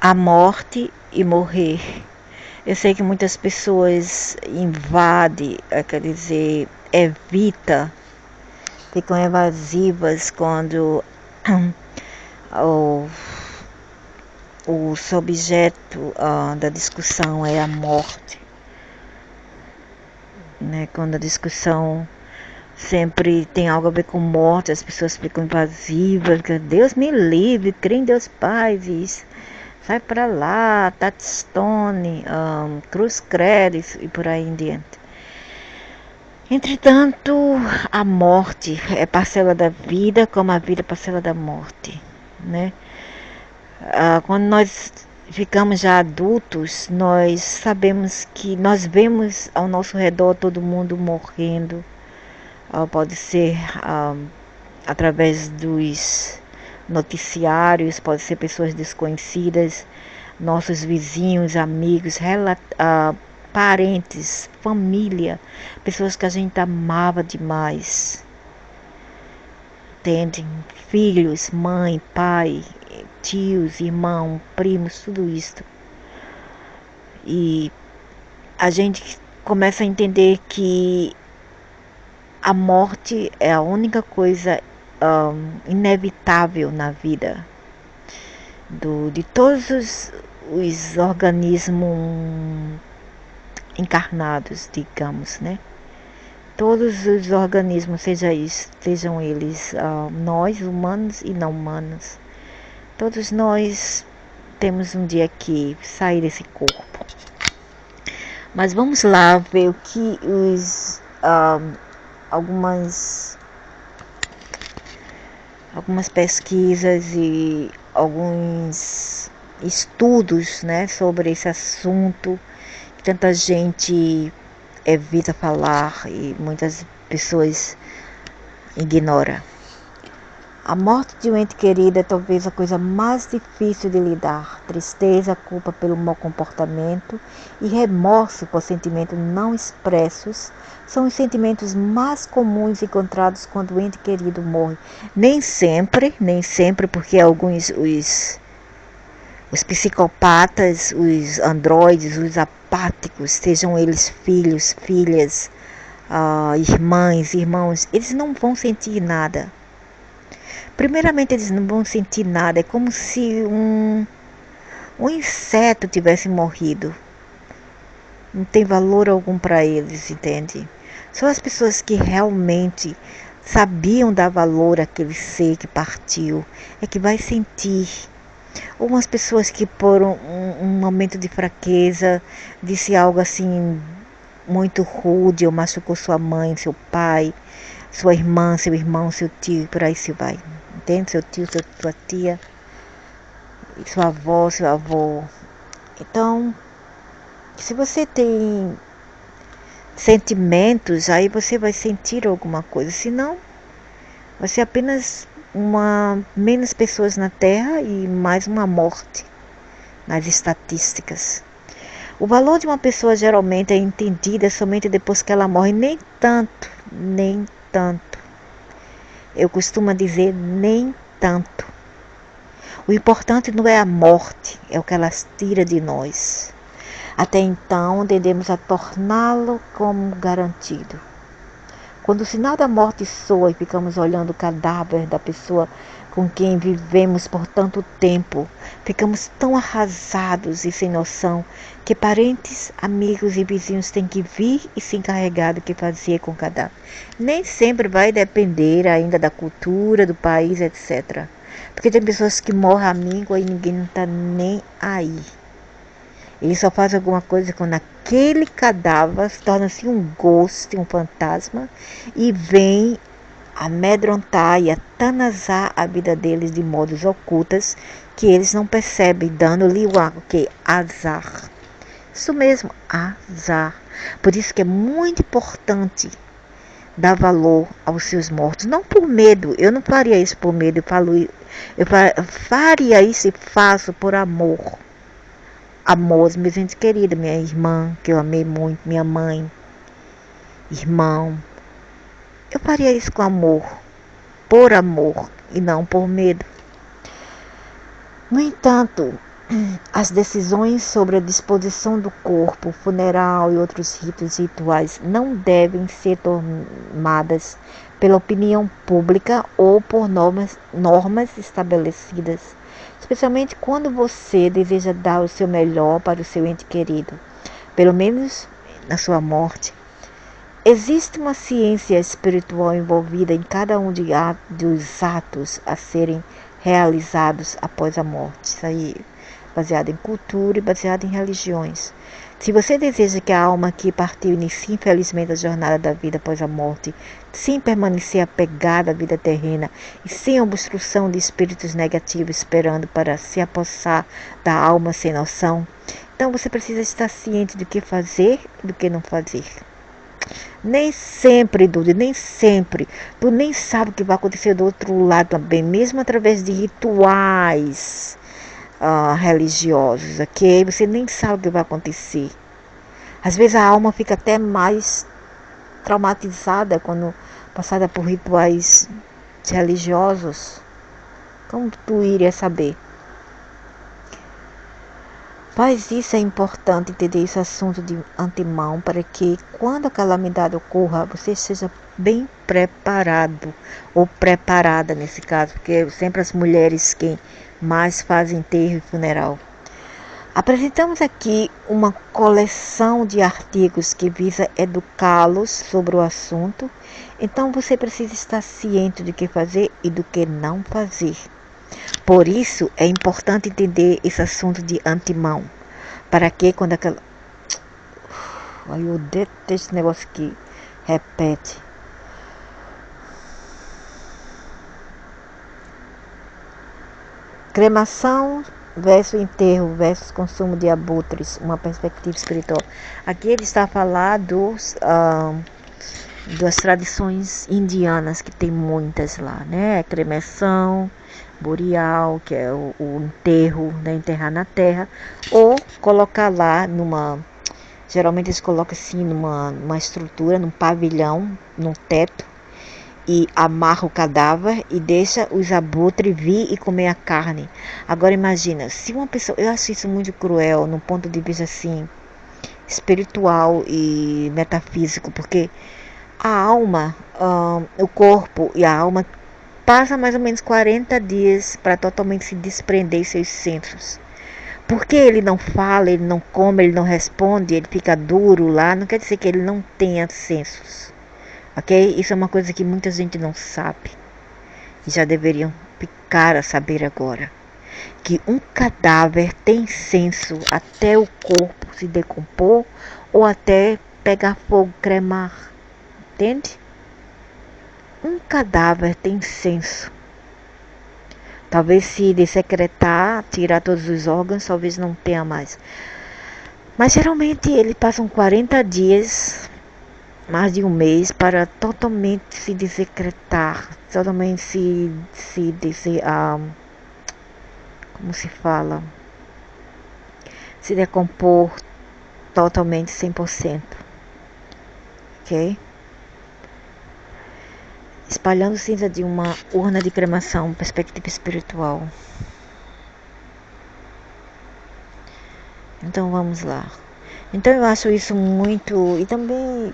a morte e morrer. Eu sei que muitas pessoas invadem, quer dizer, evita, ficam evasivas quando o, o objeto da discussão é a morte, né? Quando a discussão sempre tem algo a ver com morte, as pessoas ficam invasivas, Deus me livre, crê em Deus Pai, isso. Sai pra lá, Touchstone, Cruz Credos e por aí em diante. Entretanto, a morte é parcela da vida, como a vida é parcela da morte, né? Quando nós ficamos já adultos, nós sabemos que nós vemos ao nosso redor todo mundo morrendo. Pode ser através dos noticiários, pode ser pessoas desconhecidas, nossos vizinhos, amigos, parentes, família, pessoas que a gente amava demais. Entendem? Filhos, mãe, pai, tios, irmãos, primos, tudo isso. E a gente começa a entender que a morte é a única coisa inevitável na vida de todos os organismos encarnados, digamos, né? Todos os organismos, sejam eles nós, humanos e não humanos, todos nós temos um dia que sair desse corpo. Mas vamos lá ver o que algumas pesquisas e alguns estudos, né, sobre esse assunto que tanta gente evita falar e muitas pessoas ignoram. A morte de um ente querido é talvez a coisa mais difícil de lidar. Tristeza, culpa pelo mau comportamento e remorso por sentimentos não expressos são os sentimentos mais comuns encontrados quando o ente querido morre. Nem sempre, porque alguns os psicopatas, os androides, os apáticos, sejam eles filhos, filhas, irmãos, eles não vão sentir nada. Primeiramente, eles não vão sentir nada. É como se um inseto tivesse morrido. Não tem valor algum para eles, entende? Só as pessoas que realmente sabiam dar valor àquele ser que partiu é que vai sentir. Ou umas pessoas que por um momento de fraqueza disse algo assim muito rude, ou machucou sua mãe, seu pai, sua irmã, seu irmão, seu tio, e por aí se vai. Entende? Seu tio, sua tia, sua avó, seu avô. Então, se você tem sentimentos, aí você vai sentir alguma coisa. Senão, vai ser apenas menos pessoas na Terra e mais uma morte nas estatísticas. O valor de uma pessoa geralmente é entendido somente depois que ela morre. Nem tanto. Eu costumo dizer nem tanto. O importante não é a morte, é o que ela tira de nós. Até então, tendemos a torná-lo como garantido. Quando o sinal da morte soa e ficamos olhando o cadáver da pessoa com quem vivemos por tanto tempo, ficamos tão arrasados e sem noção que parentes, amigos e vizinhos têm que vir e se encarregar do que fazer com o cadáver. Nem sempre vai depender ainda da cultura, do país, etc. Porque tem pessoas que morrem à míngua e ninguém não está nem aí. Ele só faz alguma coisa quando aquele cadáver torna-se um ghost, um fantasma, e vem amedrontar e atanazar a vida deles de modos ocultos que eles não percebem, dando-lhe azar. Isso mesmo, azar. Por isso que é muito importante dar valor aos seus mortos. Não por medo, eu não faria isso por medo, eu faria isso e faço por amor. Amor, meus entes queridos, minha irmã, que eu amei muito, minha mãe, irmão. Eu faria isso com amor, por amor e não por medo. No entanto, As decisões sobre a disposição do corpo, funeral e outros ritos e rituais não devem ser tomadas pela opinião pública ou por normas estabelecidas, especialmente quando você deseja dar o seu melhor para o seu ente querido, pelo menos na sua morte. Existe uma ciência espiritual envolvida em cada um dos atos a serem realizados após a morte. Isso aí, baseado em cultura e baseado em religiões. Se você deseja que a alma que partiu inicie infelizmente a jornada da vida após a morte, sem permanecer apegada à vida terrena e sem obstrução de espíritos negativos esperando para se apossar da alma sem noção, então você precisa estar ciente do que fazer e do que não fazer. Nem sempre, Dudu, nem sempre. Tu nem sabe o que vai acontecer do outro lado também, mesmo através de rituais religiosos, ok? Você nem sabe o que vai acontecer. Às vezes a alma fica até mais traumatizada quando passada por rituais religiosos. Como tu iria saber? Mas isso é importante entender esse assunto de antemão para que quando a calamidade ocorra, você seja bem preparado ou preparada nesse caso, porque sempre as mulheres quem mais fazem enterro e funeral. Apresentamos aqui uma coleção de artigos que visa educá-los sobre o assunto, então você precisa estar ciente do que fazer e do que não fazer. Por isso, é importante entender esse assunto de antemão, para que quando aquela... Ai, eu detesto esse negócio que repete. Cremação versus enterro versus consumo de abutres, uma perspectiva espiritual. Aqui ele está a falar das tradições indianas, que tem muitas lá, né? Cremação, burial, que é o enterro, né? Enterrar na terra, ou colocar lá geralmente eles colocam assim numa estrutura, num pavilhão, num teto, e amarra o cadáver e deixa os abutres vir e comer a carne. Agora imagina, se uma pessoa, eu acho isso muito cruel, no ponto de vista assim, espiritual e metafísico, porque a alma, o corpo e a alma passa mais ou menos 40 dias para totalmente se desprender de seus centros. Porque ele não fala, ele não come, ele não responde, ele fica duro lá, não quer dizer que ele não tenha sensos. Ok? Isso é uma coisa que muita gente não sabe. E já deveriam ficar a saber agora. Que um cadáver tem senso até o corpo se decompor ou até pegar fogo, cremar. Entende? Um cadáver tem senso. Talvez se dessecretar, tirar todos os órgãos, talvez não tenha mais. Mas geralmente eles passam 40 dias, mais de um mês, para totalmente se dessecretar, totalmente como se fala? Se decompor totalmente 100%. Ok? Espalhando cinza de uma urna de cremação, perspectiva espiritual. Então vamos lá. Então eu acho isso muito... E também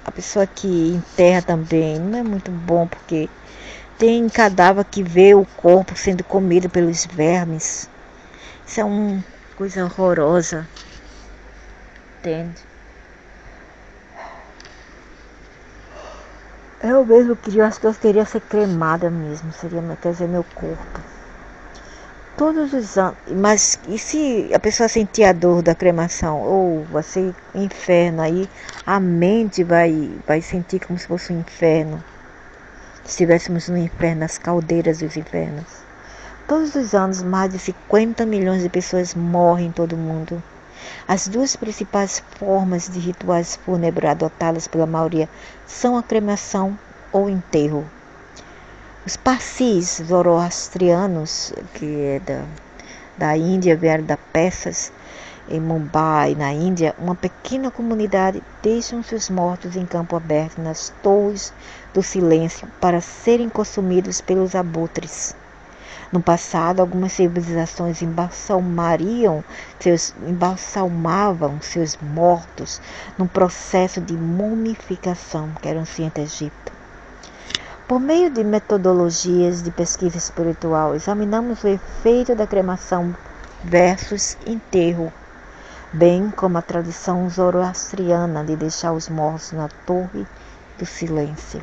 a pessoa que enterra também não é muito bom, porque tem cadáver que vê o corpo sendo comido pelos vermes. Isso é uma coisa horrorosa. Entende? Eu mesmo acho que eu queria ser cremada mesmo, quer dizer, meu corpo. Todos os anos, mas e se a pessoa sentir a dor da cremação, ou vai ser inferno, aí a mente vai sentir como se fosse um inferno, se estivéssemos no inferno, nas caldeiras dos infernos. Todos os anos, mais de 50 milhões de pessoas morrem em todo o mundo. As duas principais formas de rituais fúnebres adotadas pela maioria são a cremação ou enterro. Os Parsis zoroastrianos, que é da Índia, vieram da Persas, em Mumbai, na Índia, uma pequena comunidade deixam seus mortos em campo aberto nas torres do silêncio para serem consumidos pelos abutres. No passado, algumas civilizações embalsamavam seus mortos num processo de mumificação, que era o anciente Egito. Por meio de metodologias de pesquisa espiritual, examinamos o efeito da cremação versus enterro, bem como a tradição zoroastriana de deixar os mortos na torre do silêncio.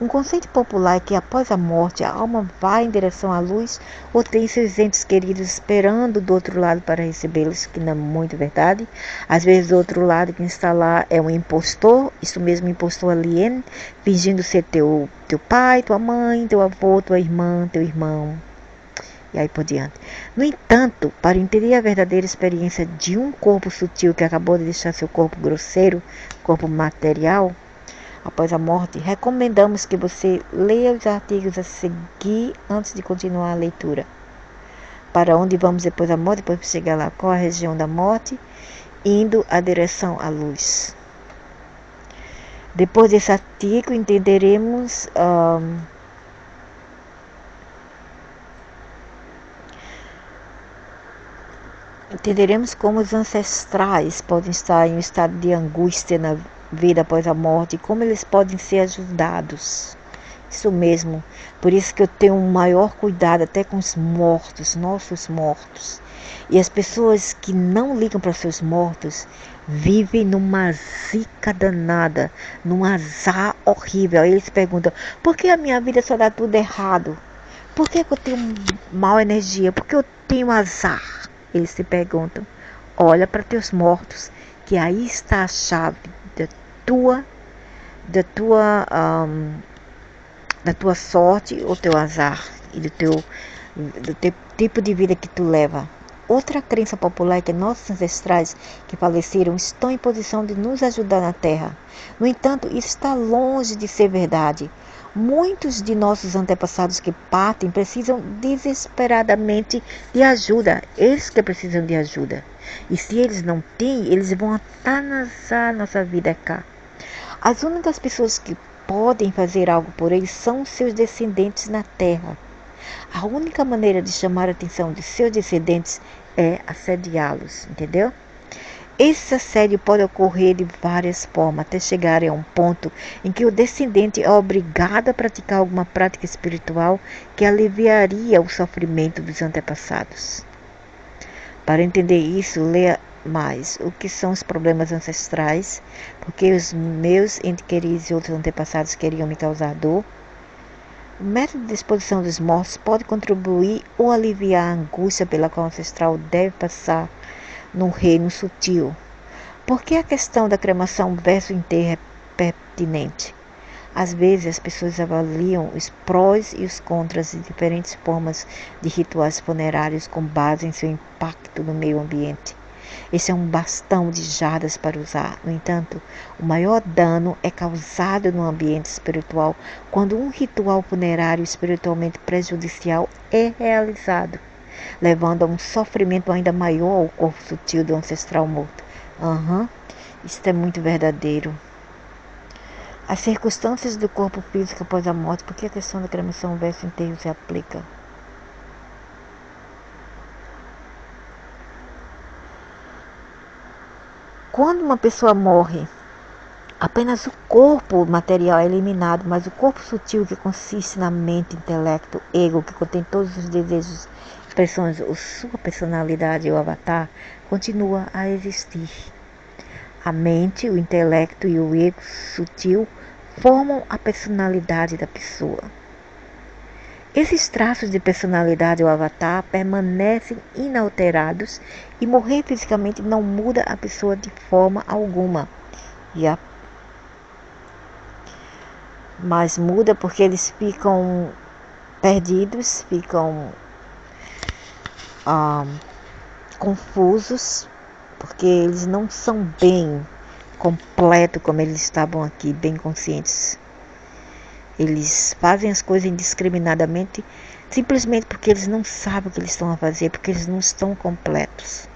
Um conceito popular é que após a morte a alma vai em direção à luz ou tem seus entes queridos esperando do outro lado para recebê-los, que não é muito verdade. Às vezes do outro lado quem está lá é um impostor, isso mesmo, impostor alien, fingindo ser teu pai, tua mãe, teu avô, tua irmã, teu irmão. E aí por diante. No entanto, para entender a verdadeira experiência de um corpo sutil que acabou de deixar seu corpo grosseiro, corpo material, após a morte, recomendamos que você leia os artigos a seguir antes de continuar a leitura. Para onde vamos depois da morte? Depois de chegar lá, qual a região da morte? Indo a direção à luz. Depois desse artigo, entenderemos como os ancestrais podem estar em um estado de angústia na vida após a morte e como eles podem ser ajudados. Isso mesmo, por isso que eu tenho um maior cuidado até com os mortos, nossos mortos. E as pessoas que não ligam para seus mortos vivem numa zica danada, num azar horrível. Aí eles perguntam, por que a minha vida só dá tudo errado? Por que eu tenho mal energia? Por que eu tenho azar? Eles se perguntam. Olha para teus mortos, que aí está a chave da tua sorte ou teu azar e do teu tipo de vida que tu leva. Outra crença popular é que nossos ancestrais que faleceram estão em posição de nos ajudar na Terra. No entanto, isso está longe de ser verdade. Muitos de nossos antepassados que partem precisam desesperadamente de ajuda. Eles que precisam de ajuda. E se eles não têm, eles vão atanasar nossa vida cá. As únicas pessoas que podem fazer algo por eles são seus descendentes na Terra. A única maneira de chamar a atenção de seus descendentes é assediá-los, entendeu? Esse assédio pode ocorrer de várias formas, até chegar a um ponto em que o descendente é obrigado a praticar alguma prática espiritual que aliviaria o sofrimento dos antepassados. Para entender isso, leia mais o que são os problemas ancestrais, porque os meus entes queridos e outros antepassados queriam me causar dor. O método de exposição dos mortos pode contribuir ou aliviar a angústia pela qual o ancestral deve passar no reino sutil. Por que a questão da cremação versus enterro é pertinente? Às vezes as pessoas avaliam os prós e os contras de diferentes formas de rituais funerários com base em seu impacto no meio ambiente. Esse é um bastão de jardas para usar. No entanto, o maior dano é causado no ambiente espiritual quando um ritual funerário espiritualmente prejudicial é realizado, levando a um sofrimento ainda maior ao corpo sutil do ancestral morto. Isso é muito verdadeiro. As circunstâncias do corpo físico após a morte, porque a questão da cremação versus enterro se aplica. Quando uma pessoa morre, apenas o corpo material é eliminado, mas o corpo sutil, que consiste na mente, intelecto, ego, que contém todos os desejos, expressões, ou sua personalidade ou avatar, continua a existir. A mente, o intelecto e o ego sutil formam a personalidade da pessoa. Esses traços de personalidade ou avatar permanecem inalterados e morrer fisicamente não muda a pessoa de forma alguma. Mas muda porque eles ficam perdidos, ficam confusos, porque eles não são bem completos como eles estavam aqui, bem conscientes. Eles fazem as coisas indiscriminadamente, simplesmente porque eles não sabem o que eles estão a fazer, porque eles não estão completos.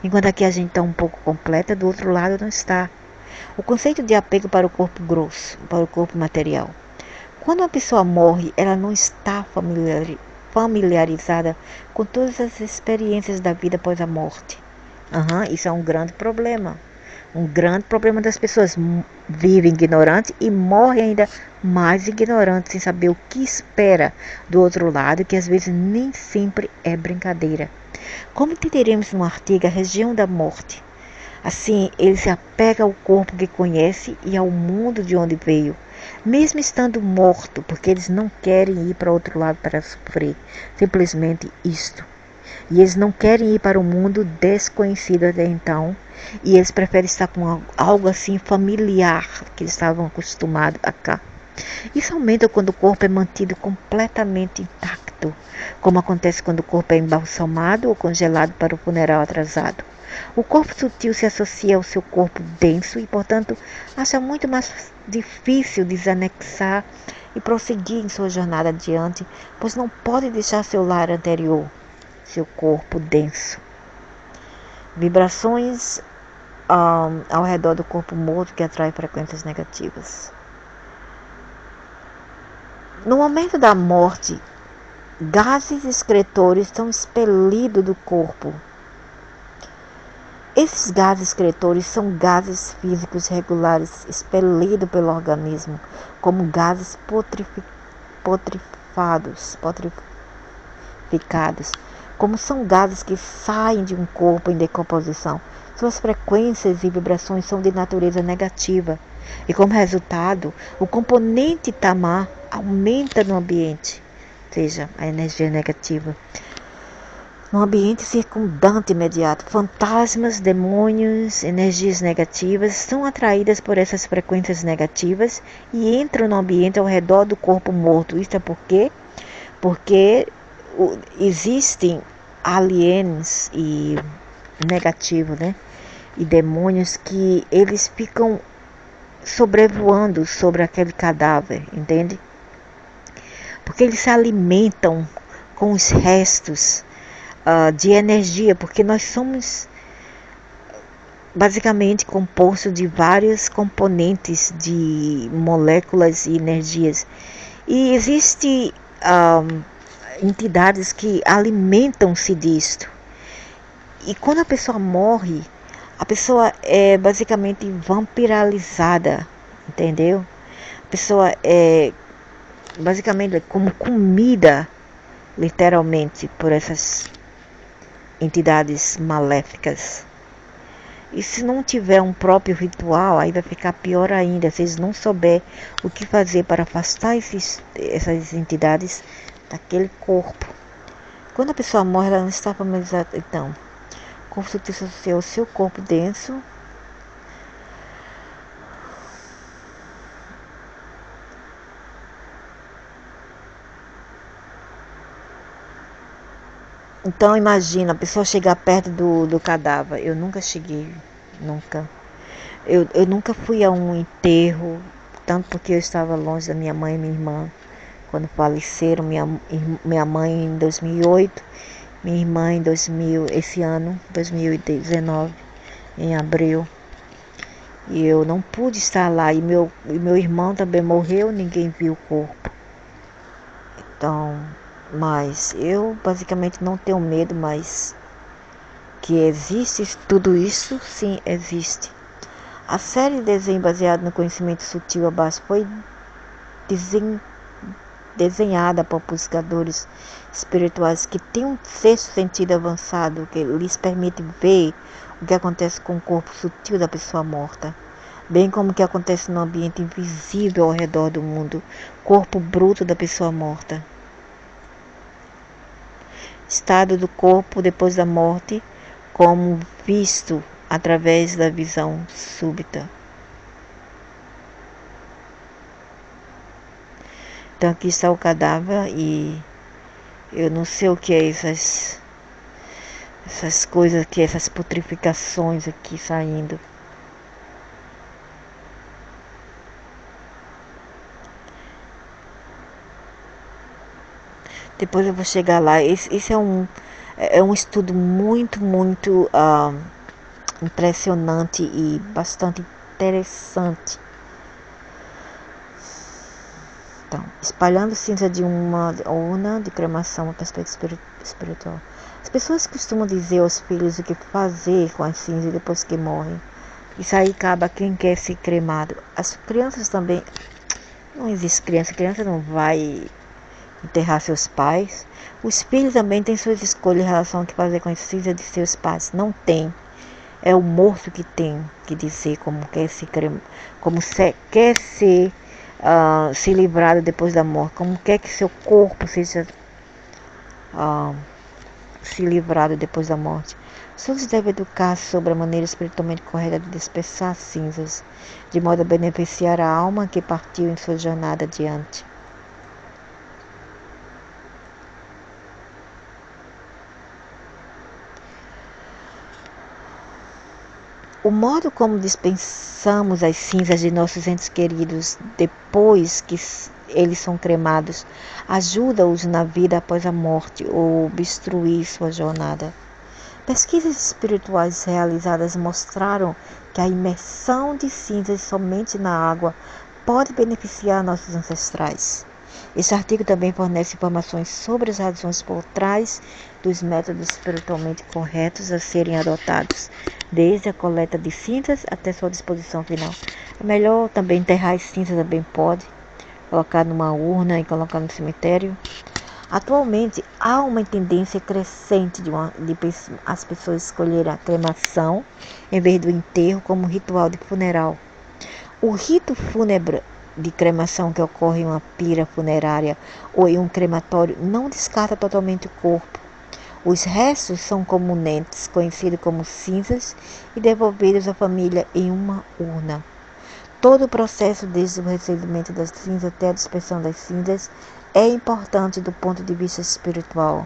Enquanto aqui a gente está um pouco completa, do outro lado não está. O conceito de apego para o corpo grosso, para o corpo material. Quando uma pessoa morre, ela não está familiarizada com todas as experiências da vida após a morte. Isso é um grande problema. Um grande problema das pessoas vivem ignorantes e morrem ainda mais ignorantes, sem saber o que espera do outro lado, que às vezes nem sempre é brincadeira. Como entenderemos no artigo a região da morte? Assim, ele se apega ao corpo que conhece e ao mundo de onde veio, mesmo estando morto, porque eles não querem ir para outro lado para sofrer, simplesmente isto. E eles não querem ir para o mundo desconhecido até então, e eles preferem estar com algo assim familiar, que eles estavam acostumados a cá. Isso aumenta quando o corpo é mantido completamente intacto, como acontece quando o corpo é embalsamado ou congelado para o funeral atrasado. O corpo sutil se associa ao seu corpo denso e, portanto, acha muito mais difícil desanexar e prosseguir em sua jornada adiante, pois não pode deixar seu lar anterior, seu corpo denso. Vibrações ao redor do corpo morto que atrai frequências negativas. No momento da morte, gases excretores são expelidos do corpo. Esses gases excretores são gases físicos regulares expelidos pelo organismo, como gases putrificados, como são gases que saem de um corpo em decomposição. Suas frequências e vibrações são de natureza negativa e, como resultado, o componente tamar aumenta no ambiente, ou seja, a energia negativa. No ambiente circundante imediato, fantasmas, demônios, energias negativas são atraídas por essas frequências negativas e entram no ambiente ao redor do corpo morto. Isso é porque existem aliens e negativos, né? E demônios que eles ficam sobrevoando sobre aquele cadáver, entende? Porque eles se alimentam com os restos de energia, porque nós somos basicamente composto de vários componentes de moléculas e energias. E existem entidades que alimentam-se disto. E quando a pessoa morre, a pessoa é basicamente vampiralizada, entendeu? A pessoa é basicamente como comida, literalmente, por essas entidades maléficas. E se não tiver um próprio ritual, aí vai ficar pior ainda, se eles não souber o que fazer para afastar essas entidades daquele corpo. Quando a pessoa morre, ela não está familiarizada. Então, o corpo sutil se associa ao seu corpo denso. Então imagina, a pessoa chegar perto do cadáver. Eu nunca cheguei, nunca. Eu nunca fui a um enterro, tanto porque eu estava longe da minha mãe e minha irmã. Quando faleceram, minha mãe em 2008, minha irmã em esse ano, 2019, em abril. E eu não pude estar lá. E meu irmão também morreu, ninguém viu o corpo. Então, mas eu basicamente não tenho medo, mas que existe tudo isso, sim, existe. A série de desenho baseada no conhecimento sutil abaixo foi desenhada por buscadores espirituais que têm um sexto sentido avançado, que lhes permite ver o que acontece com o corpo sutil da pessoa morta, bem como o que acontece no ambiente invisível ao redor do mundo, corpo bruto da pessoa morta. Estado do corpo depois da morte, como visto através da visão súbita. Então aqui está o cadáver e eu não sei o que é essas coisas aqui, essas putrificações aqui saindo. Depois eu vou chegar lá. Esse é um estudo muito impressionante e bastante interessante. Então, espalhando cinza de uma urna de cremação, uma perspectiva espiritual. As pessoas costumam dizer aos filhos o que fazer com as cinzas depois que morrem. Isso aí acaba quem quer ser cremado. As crianças também. Não existe criança. A criança não vai enterrar seus pais. Os filhos também têm suas escolhas em relação ao que fazer com as cinzas de seus pais. Não tem. É o morto que tem que dizer como quer se cremar, como quer ser se livrado depois da morte, como quer que seu corpo seja se livrado depois da morte. Todos devem educar sobre a maneira espiritualmente correta de dispersar cinzas, de modo a beneficiar a alma que partiu em sua jornada adiante. O modo como dispensamos as cinzas de nossos entes queridos depois que eles são cremados ajuda-os na vida após a morte ou obstruir sua jornada. Pesquisas espirituais realizadas mostraram que a imersão de cinzas somente na água pode beneficiar nossos ancestrais. Este artigo também fornece informações sobre as razões por trás dos métodos espiritualmente corretos a serem adotados, desde a coleta de cinzas até sua disposição final. É melhor também enterrar as cinzas, também pode, colocar numa urna e colocar no cemitério. Atualmente, há uma tendência crescente de as pessoas escolherem a cremação em vez do enterro como ritual de funeral. O rito fúnebre de cremação que ocorre em uma pira funerária ou em um crematório não descarta totalmente o corpo. Os restos são comumente conhecidos como cinzas e devolvidos à família em uma urna. Todo o processo, desde o recebimento das cinzas até a dispersão das cinzas, é importante do ponto de vista espiritual.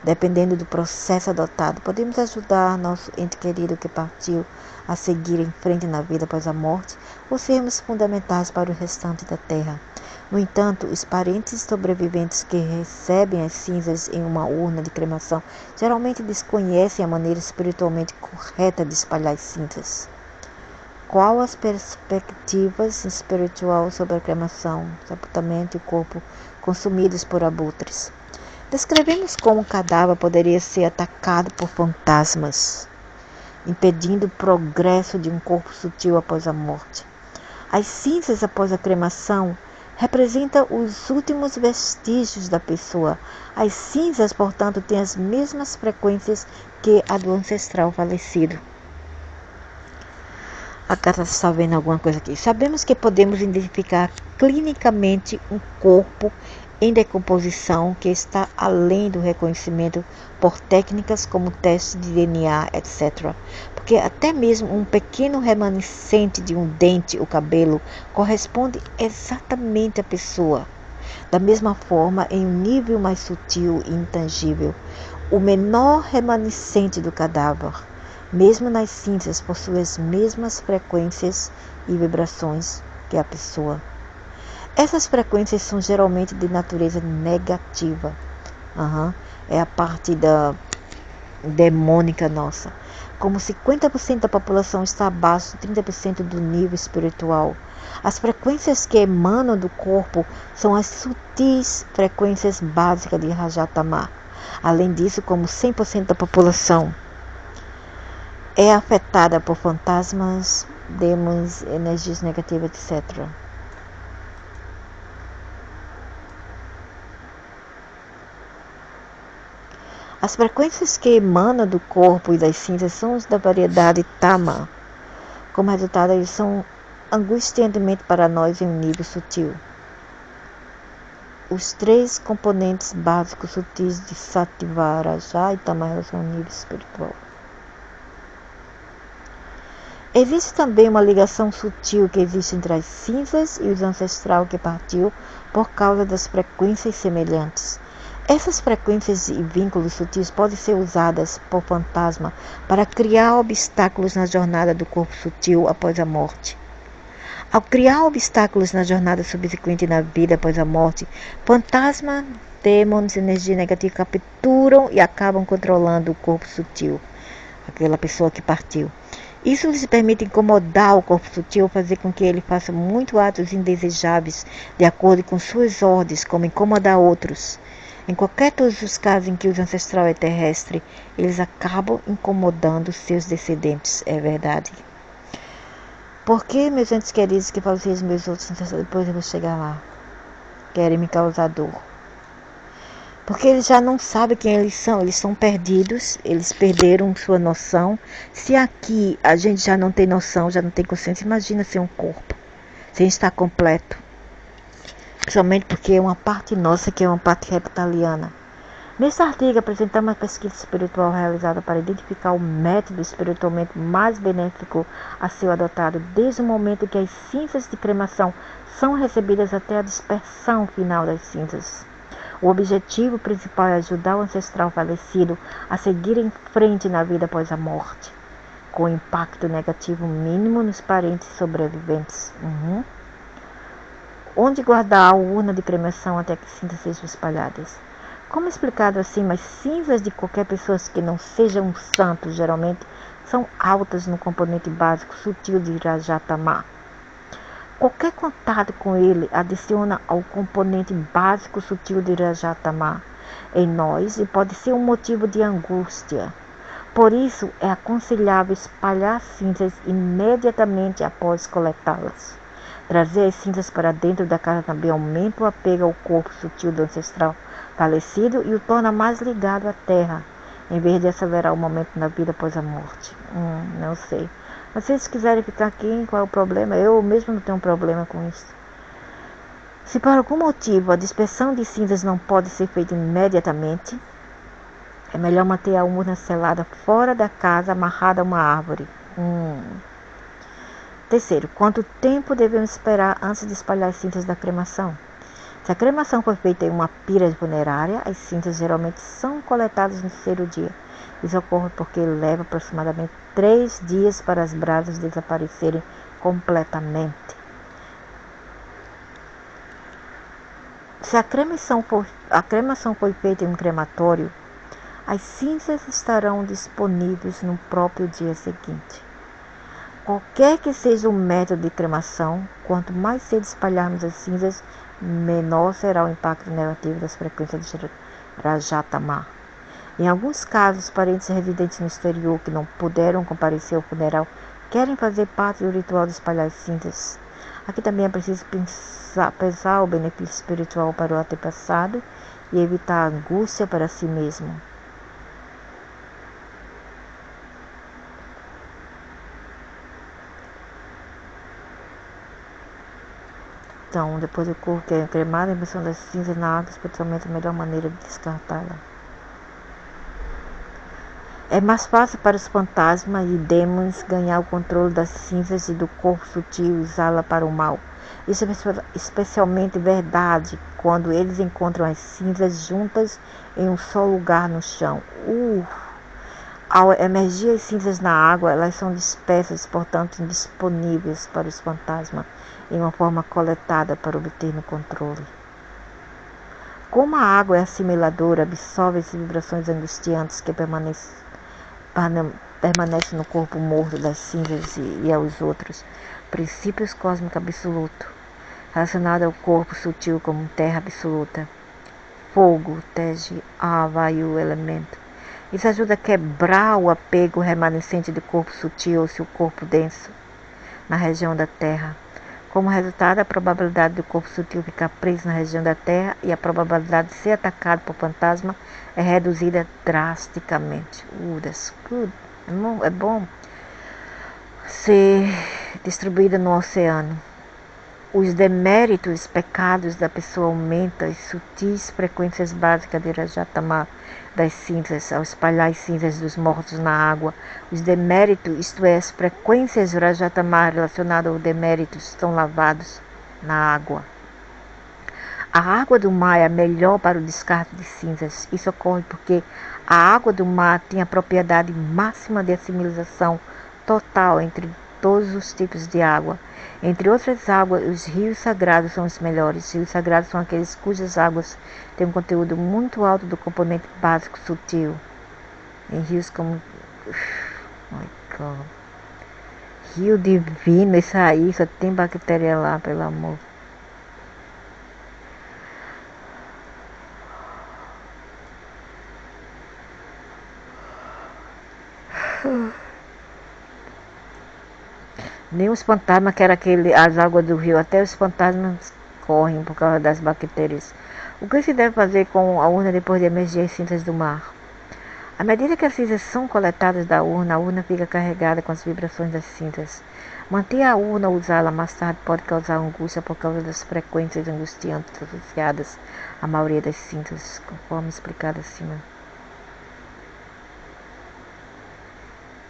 Dependendo do processo adotado, podemos ajudar nosso ente querido que partiu a seguir em frente na vida após a morte ou sermos fundamentais para o restante da terra. No entanto, os parentes sobreviventes que recebem as cinzas em uma urna de cremação geralmente desconhecem a maneira espiritualmente correta de espalhar as cinzas. Qual as perspectivas espirituais sobre a cremação, sepultamento e corpo consumidos por abutres? Descrevemos como o cadáver poderia ser atacado por fantasmas, impedindo o progresso de um corpo sutil após a morte. As cinzas após a cremação representam os últimos vestígios da pessoa. As cinzas, portanto, têm as mesmas frequências que a do ancestral falecido. A Cata está vendo alguma coisa aqui. Sabemos que podemos identificar clinicamente um corpo em decomposição que está além do reconhecimento por técnicas como teste de DNA, etc. Porque até mesmo um pequeno remanescente de um dente ou cabelo corresponde exatamente à pessoa. Da mesma forma, em um nível mais sutil e intangível, o menor remanescente do cadáver, mesmo nas cinzas, possui as mesmas frequências e vibrações que a pessoa. Essas frequências são geralmente de natureza negativa. É a parte da demônica nossa. Como 50% da população está abaixo de 30% do nível espiritual. As frequências que emanam do corpo são as sutis frequências básicas de Rajatama. Além disso, como 100% da população é afetada por fantasmas, demônios, energias negativas, etc. As frequências que emanam do corpo e das cinzas são as da variedade Tama. Como resultado, eles são angustiantemente para nós em um nível sutil. Os três componentes básicos sutis de Sattva, Raja e Tama são um nível espiritual. Existe também uma ligação sutil que existe entre as cinzas e os ancestral que partiu por causa das frequências semelhantes. Essas frequências e vínculos sutis podem ser usadas por fantasma para criar obstáculos na jornada do corpo sutil após a morte. Ao criar obstáculos na jornada subsequente na vida após a morte, fantasma, demônios, energia negativa capturam e acabam controlando o corpo sutil, aquela pessoa que partiu. Isso lhes permite incomodar o corpo sutil, fazer com que ele faça muitos atos indesejáveis de acordo com suas ordens, como incomodar outros. Em qualquer todos os casos em que o ancestral é terrestre, eles acabam incomodando seus descendentes, é verdade. Por que, meus entes queridos, que vocês, meus outros ancestrais, depois eu vou chegar lá, querem me causar dor? Porque eles já não sabem quem eles são perdidos, eles perderam sua noção. Se aqui a gente já não tem noção, já não tem consciência, imagina ser um corpo, sem estar completo. Principalmente porque é uma parte nossa que é uma parte reptiliana. Nesse artigo apresentamos uma pesquisa espiritual realizada para identificar o método espiritualmente mais benéfico a ser adotado desde o momento em que as cinzas de cremação são recebidas até a dispersão final das cinzas. O objetivo principal é ajudar o ancestral falecido a seguir em frente na vida após a morte, com impacto negativo mínimo nos parentes sobreviventes. Onde guardar a urna de cremação até que cinzas sejam espalhadas? Como explicado acima, as cinzas de qualquer pessoa que não seja um santo geralmente são altas no componente básico sutil de Rajatama. Qualquer contato com ele adiciona ao componente básico sutil de Rajatama em nós e pode ser um motivo de angústia. Por isso, é aconselhável espalhar cinzas imediatamente após coletá-las. Trazer as cinzas para dentro da casa também aumenta o apego ao corpo sutil do ancestral falecido e o torna mais ligado à terra, em vez de acelerar o momento da vida após a morte. Não sei. Mas se vocês quiserem ficar aqui, qual é o problema? Eu mesmo não tenho problema com isso. Se por algum motivo a dispersão de cinzas não pode ser feita imediatamente, é melhor manter a urna selada fora da casa, amarrada a uma árvore. Terceiro, quanto tempo devemos esperar antes de espalhar as cinzas da cremação? Se a cremação for feita em uma pira funerária, as cinzas geralmente são coletadas no terceiro dia. Isso ocorre porque leva aproximadamente 3 dias para as brasas desaparecerem completamente. Se a cremação for feita em um crematório, as cinzas estarão disponíveis no próprio dia seguinte. Qualquer que seja o método de cremação, quanto mais cedo espalharmos as cinzas, menor será o impacto negativo das frequências de Rajatama. Em alguns casos, parentes residentes no exterior que não puderam comparecer ao funeral querem fazer parte do ritual de espalhar as cinzas. Aqui também é preciso pesar o benefício espiritual para o antepassado e evitar a angústia para si mesmo. Então, depois do corpo que é cremado, a emissão das cinzas na água, especialmente a melhor maneira de descartá-la. É mais fácil para os fantasmas e demônios ganhar o controle das cinzas e do corpo sutil e usá-la para o mal. Isso é especialmente verdade quando eles encontram as cinzas juntas em um só lugar no chão. Ao emergir as cinzas na água, elas são dispersas, portanto indisponíveis para os fantasmas, em uma forma coletada para obter no controle. Como a água é assimiladora, absorve as vibrações angustiantes que permanecem no corpo morto das cinzas e aos outros princípios cósmicos absolutos, relacionado ao corpo sutil como terra absoluta, fogo, tege, ar, vayu, elemento. Isso ajuda a quebrar o apego remanescente do corpo sutil ou seu corpo denso na região da terra. Como resultado, a probabilidade do corpo sutil ficar preso na região da terra e a probabilidade de ser atacado por fantasma é reduzida drasticamente. That's good. É bom ser distribuída no oceano. Os deméritos, pecados da pessoa aumentam as sutis frequências básicas de Rajatama das cinzas, ao espalhar as cinzas dos mortos na água. Os deméritos, isto é, as frequências de Rajatama relacionadas aos deméritos, estão lavados na água. A água do mar é a melhor para o descarte de cinzas. Isso ocorre porque a água do mar tem a propriedade máxima de assimilação total entre todos os tipos de água. Entre outras águas, os rios sagrados são os melhores. Os rios sagrados são aqueles cujas águas têm um conteúdo muito alto do componente básico sutil. Em rios como... Rio divino, isso aí, só tem bactéria lá, pelo amor. Nem os fantasmas, que era as águas do rio, até os fantasmas correm por causa das bactérias. O que se deve fazer com a urna depois de emergir as cinzas do mar? À medida que as cinzas são coletadas da urna, a urna fica carregada com as vibrações das cinzas. Manter a urna ou usá-la mais tarde pode causar angústia por causa das frequências angustiantes associadas à maioria das cinzas, conforme explicado acima.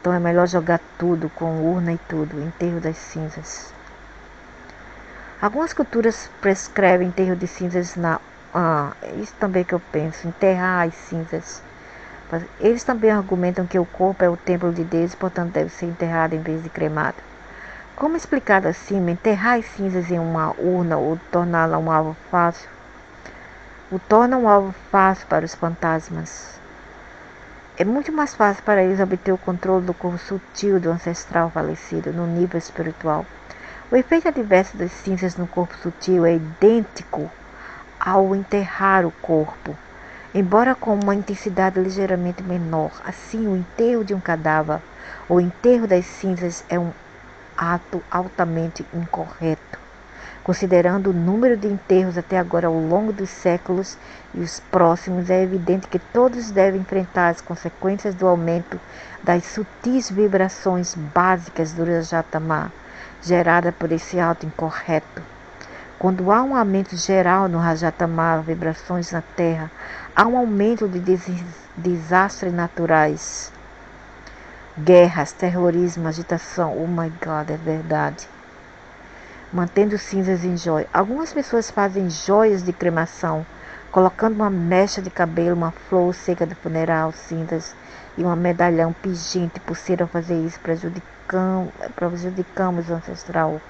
Então é melhor jogar tudo, com urna e tudo, enterro das cinzas. Algumas culturas prescrevem enterro de cinzas isso também que eu penso, enterrar as cinzas. Eles também argumentam que o corpo é o templo de Deus e, portanto, deve ser enterrado em vez de cremado. Como explicado acima, enterrar as cinzas em uma urna ou torná-la um alvo fácil, o torna um alvo fácil para os fantasmas. É muito mais fácil para eles obter o controle do corpo sutil do ancestral falecido no nível espiritual. O efeito adverso das cinzas no corpo sutil é idêntico ao enterrar o corpo, embora com uma intensidade ligeiramente menor. Assim, o enterro de um cadáver ou enterro das cinzas é um ato altamente incorreto, considerando o número de enterros até agora ao longo dos séculos e os próximos. É evidente que todos devem enfrentar as consequências do aumento das sutis vibrações básicas do Rajatama, gerada por esse ato incorreto. Quando há um aumento geral no Rajatama, vibrações na Terra, há um aumento de desastres naturais, guerras, terrorismo, agitação. Oh my God, é verdade. Mantendo cinzas em joias. Algumas pessoas fazem joias de cremação, colocando uma mecha de cabelo, uma flor seca de funeral, cinzas e um medalhão pingente. Pulseira ao fazer isso, prejudicamos o ancestral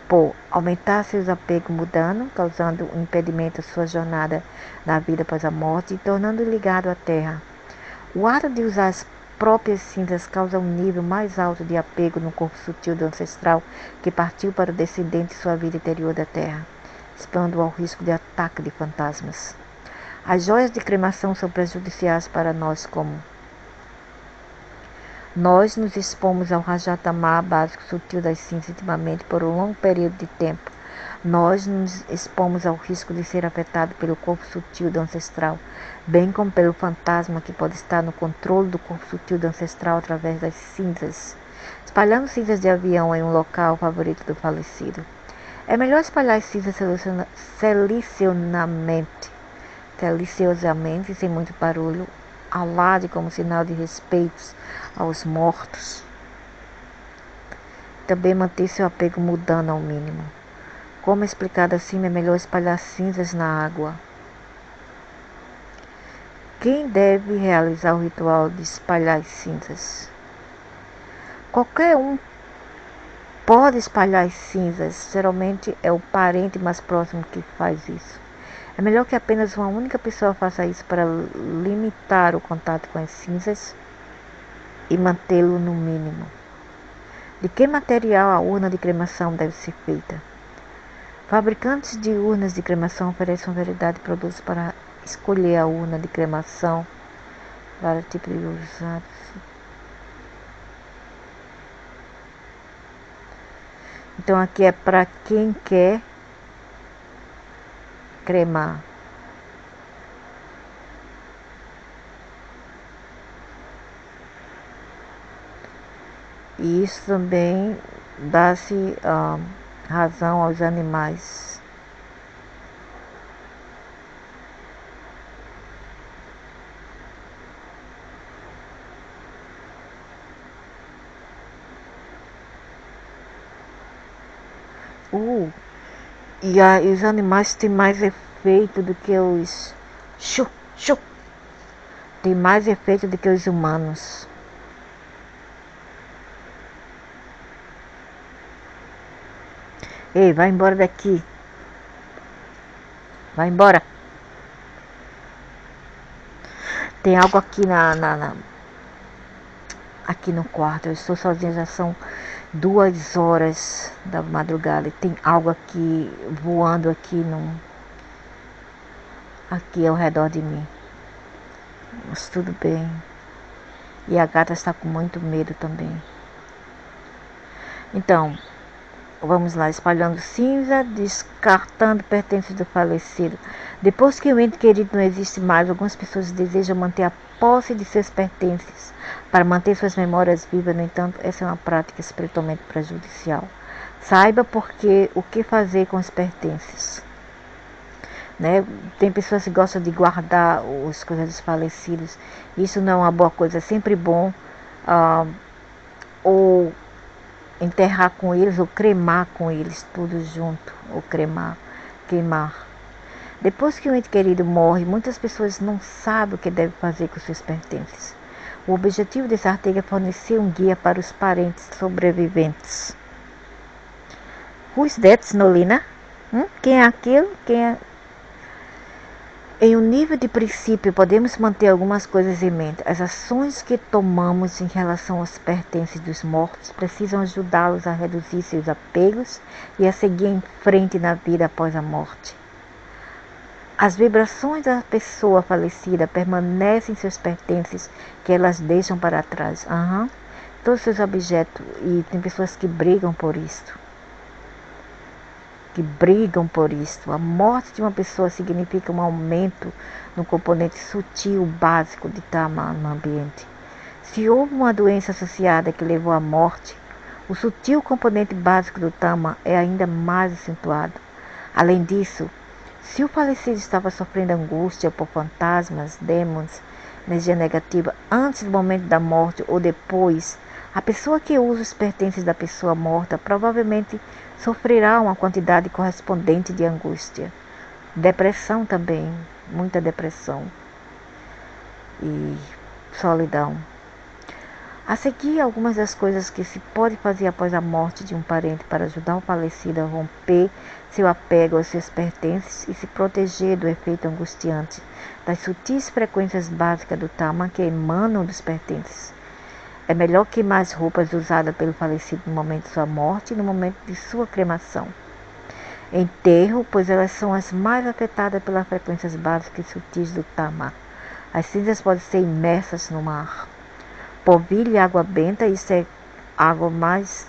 por aumentar seus apegos, mudando, causando um impedimento à sua jornada na vida após a morte e tornando ligado à terra. O ato de usar as próprias cinzas causa um nível mais alto de apego no corpo sutil do ancestral que partiu para o descendente em sua vida interior da terra, expondo ao risco de ataque de fantasmas. As joias de cremação são prejudiciais para nós, como nós nos expomos ao Rajatama básico sutil das cinzas intimamente por um longo período de tempo. Nós nos expomos ao risco de ser afetado pelo corpo sutil do ancestral, bem como pelo fantasma que pode estar no controle do corpo sutil do ancestral através das cinzas. Espalhando cinzas de avião em um local favorito do falecido. É melhor espalhar as cinzas deliciosamente, sem muito barulho, alarde como sinal de respeito aos mortos. Também manter seu apego mudando ao mínimo. Como explicado acima, é melhor espalhar cinzas na água. Quem deve realizar o ritual de espalhar as cinzas? Qualquer um pode espalhar as cinzas, geralmente é o parente mais próximo que faz isso. É melhor que apenas uma única pessoa faça isso para limitar o contato com as cinzas e mantê-lo no mínimo. De que material a urna de cremação deve ser feita? Fabricantes de urnas de cremação oferecem uma variedade de produtos para escolher a urna de cremação para tipo de usados. Então aqui é para quem quer cremar. E isso também dá-se razão aos animais. E os animais têm mais efeito do que os... Tem mais efeito do que os humanos. Ei, vai embora daqui. Vai embora. Tem algo aqui na aqui no quarto. Eu estou sozinha, já são 2 horas da madrugada e tem algo aqui voando aqui ao redor de mim. Mas tudo bem. E a gata está com muito medo também. Então, vamos lá, espalhando cinza, descartando pertences do falecido. Depois que o ente querido não existe mais, algumas pessoas desejam manter a posse de seus pertences para manter suas memórias vivas. No entanto, essa é uma prática espiritualmente prejudicial. Saiba porque o que fazer com os pertences. Né? Tem pessoas que gostam de guardar as coisas dos falecidos. Isso não é uma boa coisa. É sempre bom ou enterrar com eles ou cremar com eles tudo junto, ou queimar. Depois que um ente querido morre, muitas pessoas não sabem o que deve fazer com seus pertences. O objetivo desse artigo é fornecer um guia para os parentes sobreviventes. Who's that, Nolina? Quem é aquilo? Em um nível de princípio, podemos manter algumas coisas em mente. As ações que tomamos em relação aos pertences dos mortos precisam ajudá-los a reduzir seus apegos e a seguir em frente na vida após a morte. As vibrações da pessoa falecida permanecem em seus pertences que elas deixam para trás. Todos os seus objetos. E tem pessoas que brigam por isto. A morte de uma pessoa significa um aumento no componente sutil básico de Tama no ambiente. Se houve uma doença associada que levou à morte, o sutil componente básico do Tama é ainda mais acentuado. Além disso, se o falecido estava sofrendo angústia por fantasmas, demônios, energia negativa antes do momento da morte ou depois, a pessoa que usa os pertences da pessoa morta provavelmente sofrerá uma quantidade correspondente de angústia. Depressão também, muita depressão e solidão. A seguir, algumas das coisas que se pode fazer após a morte de um parente para ajudar o falecido a romper seu apego aos seus pertences e se proteger do efeito angustiante das sutis frequências básicas do Tama que emanam dos pertences. É melhor queimar as roupas usadas pelo falecido no momento de sua morte e no momento de sua cremação. Enterro, pois elas são as mais afetadas pelas frequências básicas e sutis do Tama. As cinzas podem ser imersas no mar. Polvilho e água benta, isso é água mais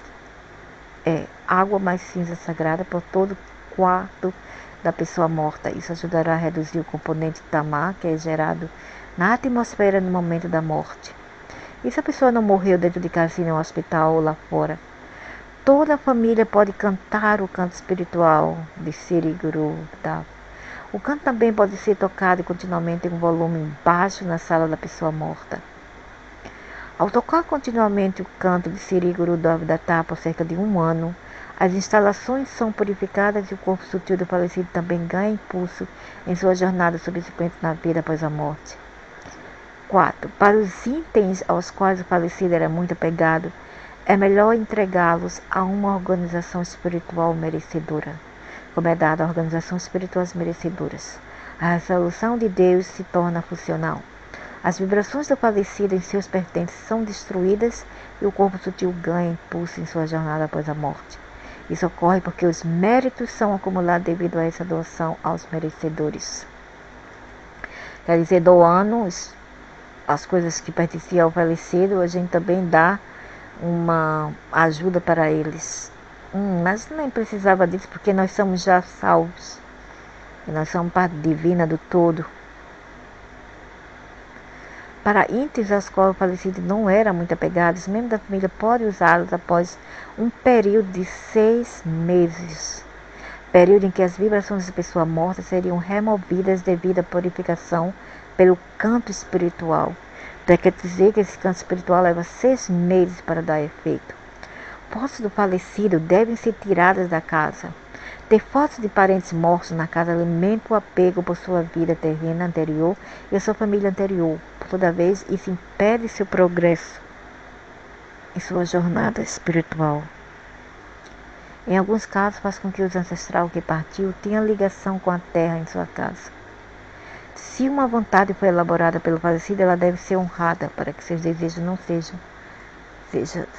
cinza sagrada por todo o quarto da pessoa morta. Isso ajudará a reduzir o componente Tama, que é gerado na atmosfera no momento da morte. E se a pessoa não morreu dentro de casa, no hospital ou lá fora? Toda a família pode cantar o canto espiritual de Siri Guru Dev. O canto também pode ser tocado continuamente em um volume baixo na sala da pessoa morta. Ao tocar continuamente o canto de Siri Guru Dev por cerca de 1 ano, as instalações são purificadas e o corpo sutil do falecido também ganha impulso em sua jornada subsequente na vida após a morte. 4. Para os itens aos quais o falecido era muito apegado, é melhor entregá-los a uma organização espiritual merecedora, como é dado a organizações espirituais merecedoras. A resolução de Deus se torna funcional. As vibrações do falecido em seus pertences são destruídas e o corpo sutil ganha impulso em sua jornada após a morte. Isso ocorre porque os méritos são acumulados devido a essa doação aos merecedores. Quer dizer, doando as coisas que pertenciam ao falecido, a gente também dá uma ajuda para eles. Mas nem precisava disso, porque nós somos já salvos. E nós somos parte divina do todo. Para índios aos quais o falecido não era muito apegado, os membros da família podem usá-los após um período de 6 meses. Período em que as vibrações da pessoa morta seriam removidas devido à purificação pelo canto espiritual. Então, quer dizer que esse canto espiritual leva 6 meses para dar efeito. Fotos do falecido devem ser tiradas da casa. Ter fotos de parentes mortos na casa alimenta o apego por sua vida terrena anterior e a sua família anterior. Por toda vez, isso impede seu progresso em sua jornada espiritual. Em alguns casos, faz com que o ancestral que partiu tenha ligação com a terra em sua casa. Se uma vontade foi elaborada pelo falecido, ela deve ser honrada para que seus desejos não sejam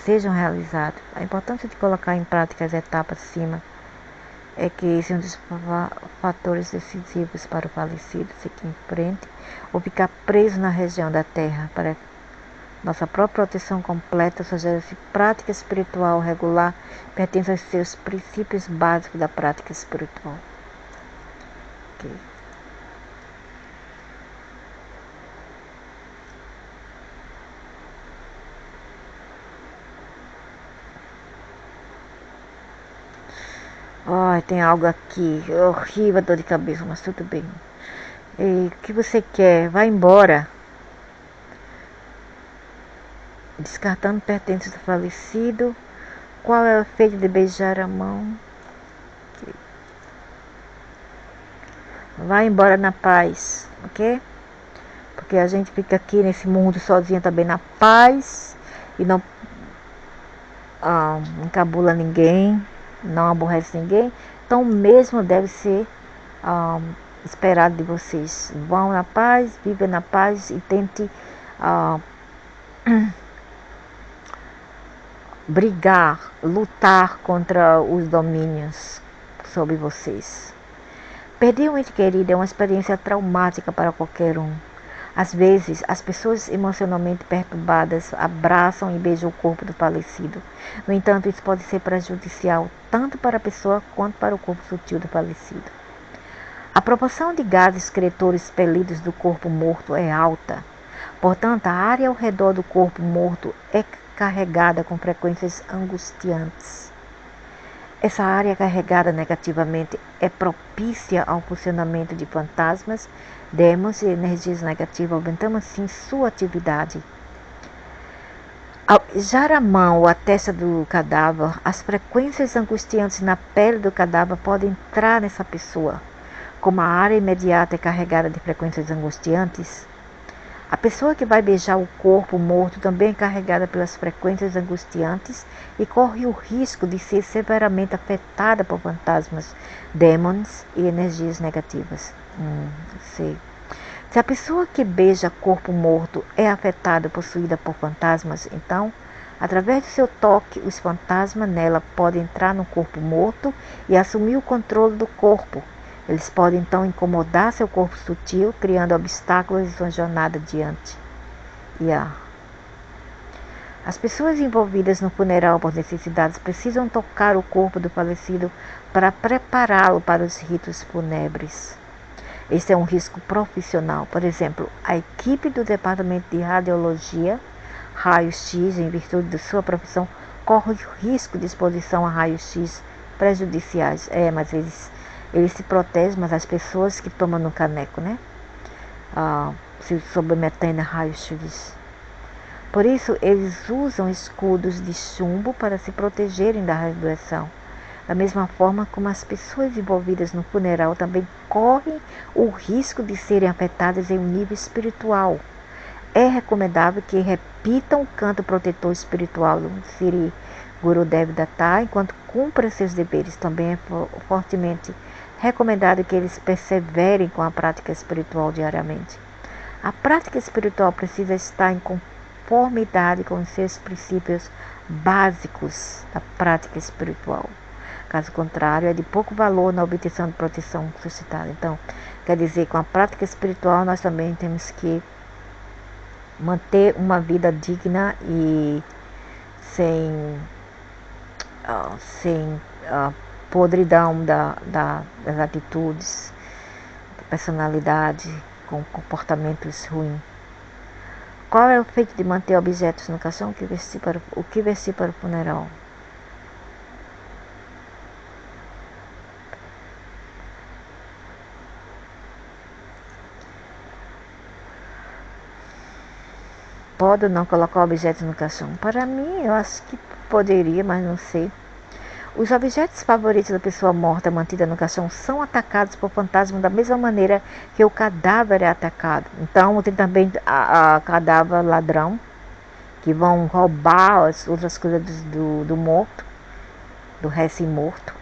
sejam realizados. A importância de colocar em prática as etapas acima é que esse é um dos fatores decisivos para o falecido seguir em frente ou ficar preso na região da Terra. Para nossa própria proteção completa, sugere-se prática espiritual regular, pertence aos seus princípios básicos da prática espiritual. Okay. Ai, tem algo aqui, horrível, dor de cabeça, mas tudo bem. E o que você quer? Vai embora. Descartando pertences do falecido. Qual é o efeito de beijar a mão? Vai embora na paz, ok? Porque a gente fica aqui nesse mundo sozinha também na paz e não encabula ninguém, não aborrece ninguém. Então mesmo deve ser esperado de vocês. Vão na paz, vivam na paz e tente brigar, lutar contra os domínios sobre vocês. Perder um ente querido é uma experiência traumática para qualquer um. Às vezes, as pessoas emocionalmente perturbadas abraçam e beijam o corpo do falecido. No entanto, isso pode ser prejudicial tanto para a pessoa quanto para o corpo sutil do falecido. A proporção de gases excretores expelidos do corpo morto é alta. Portanto, a área ao redor do corpo morto é carregada com frequências angustiantes. Essa área carregada negativamente é propícia ao funcionamento de fantasmas, demônios e energias negativas, aumentando assim sua atividade. Ao beijar a mão ou a testa do cadáver, as frequências angustiantes na pele do cadáver podem entrar nessa pessoa. Como a área imediata é carregada de frequências angustiantes, a pessoa que vai beijar o corpo morto também é carregada pelas frequências angustiantes e corre o risco de ser severamente afetada por fantasmas, demônios e energias negativas. Sei. Se a pessoa que beija corpo morto é afetada, possuída por fantasmas, então, através do seu toque, os fantasmas nela podem entrar no corpo morto e assumir o controle do corpo. Eles podem então incomodar seu corpo sutil, criando obstáculos em sua jornada adiante. As pessoas envolvidas no funeral por necessidades precisam tocar o corpo do falecido para prepará-lo para os ritos fúnebres. Este é um risco profissional. Por exemplo, a equipe do Departamento de Radiologia, Raio-X, em virtude de sua profissão, corre o risco de exposição a raios-x prejudiciais. Mas eles se protegem, mas as pessoas que tomam no caneco, né? Se submetendo a raios-x. Por isso, eles usam escudos de chumbo para se protegerem da radiação. Da mesma forma como as pessoas envolvidas no funeral também correm o risco de serem afetadas em um nível espiritual. É recomendável que repitam o canto protetor espiritual do Sri Gurudev Datta enquanto cumprem seus deveres. Também é fortemente recomendado que eles perseverem com a prática espiritual diariamente. A prática espiritual precisa estar em conformidade com os seus princípios básicos da prática espiritual. Caso contrário, é de pouco valor na obtenção de proteção suscitada. Então, quer dizer, com a prática espiritual nós também temos que manter uma vida digna e sem podridão das atitudes, da personalidade, com comportamentos ruins. Qual é o efeito de manter objetos no caixão? O que vestir para o funeral? Pode ou não colocar objetos no caixão? Para mim, eu acho que poderia, mas não sei. Os objetos favoritos da pessoa morta mantida no caixão são atacados por fantasmas da mesma maneira que o cadáver é atacado. Então, tem também a cadáver ladrão, que vão roubar as outras coisas do morto, do recém-morto.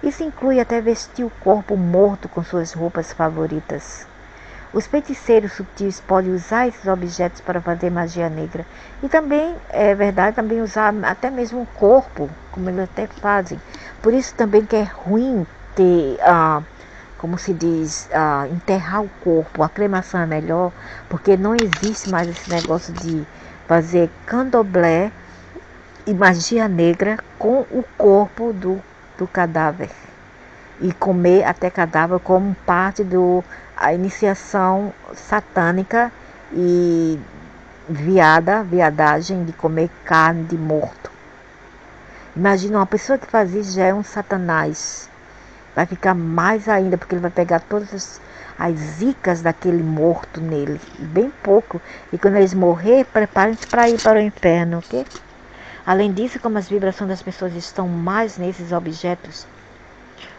Isso inclui até vestir o corpo morto com suas roupas favoritas. Os feiticeiros sutis podem usar esses objetos para fazer magia negra. E também, é verdade, também usar até mesmo o corpo, como eles até fazem. Por isso também que é ruim ter, como se diz, enterrar o corpo. A cremação é melhor, porque não existe mais esse negócio de fazer candomblé e magia negra com o corpo do cadáver. E comer até cadáver como parte da iniciação satânica e viadagem de comer carne de morto. Imagina, uma pessoa que faz isso já é um satanás. Vai ficar mais ainda, porque ele vai pegar todas as zicas daquele morto nele. Bem pouco. E quando eles morrer, preparem-se para ir para o inferno, ok? Além disso, como as vibrações das pessoas estão mais nesses objetos,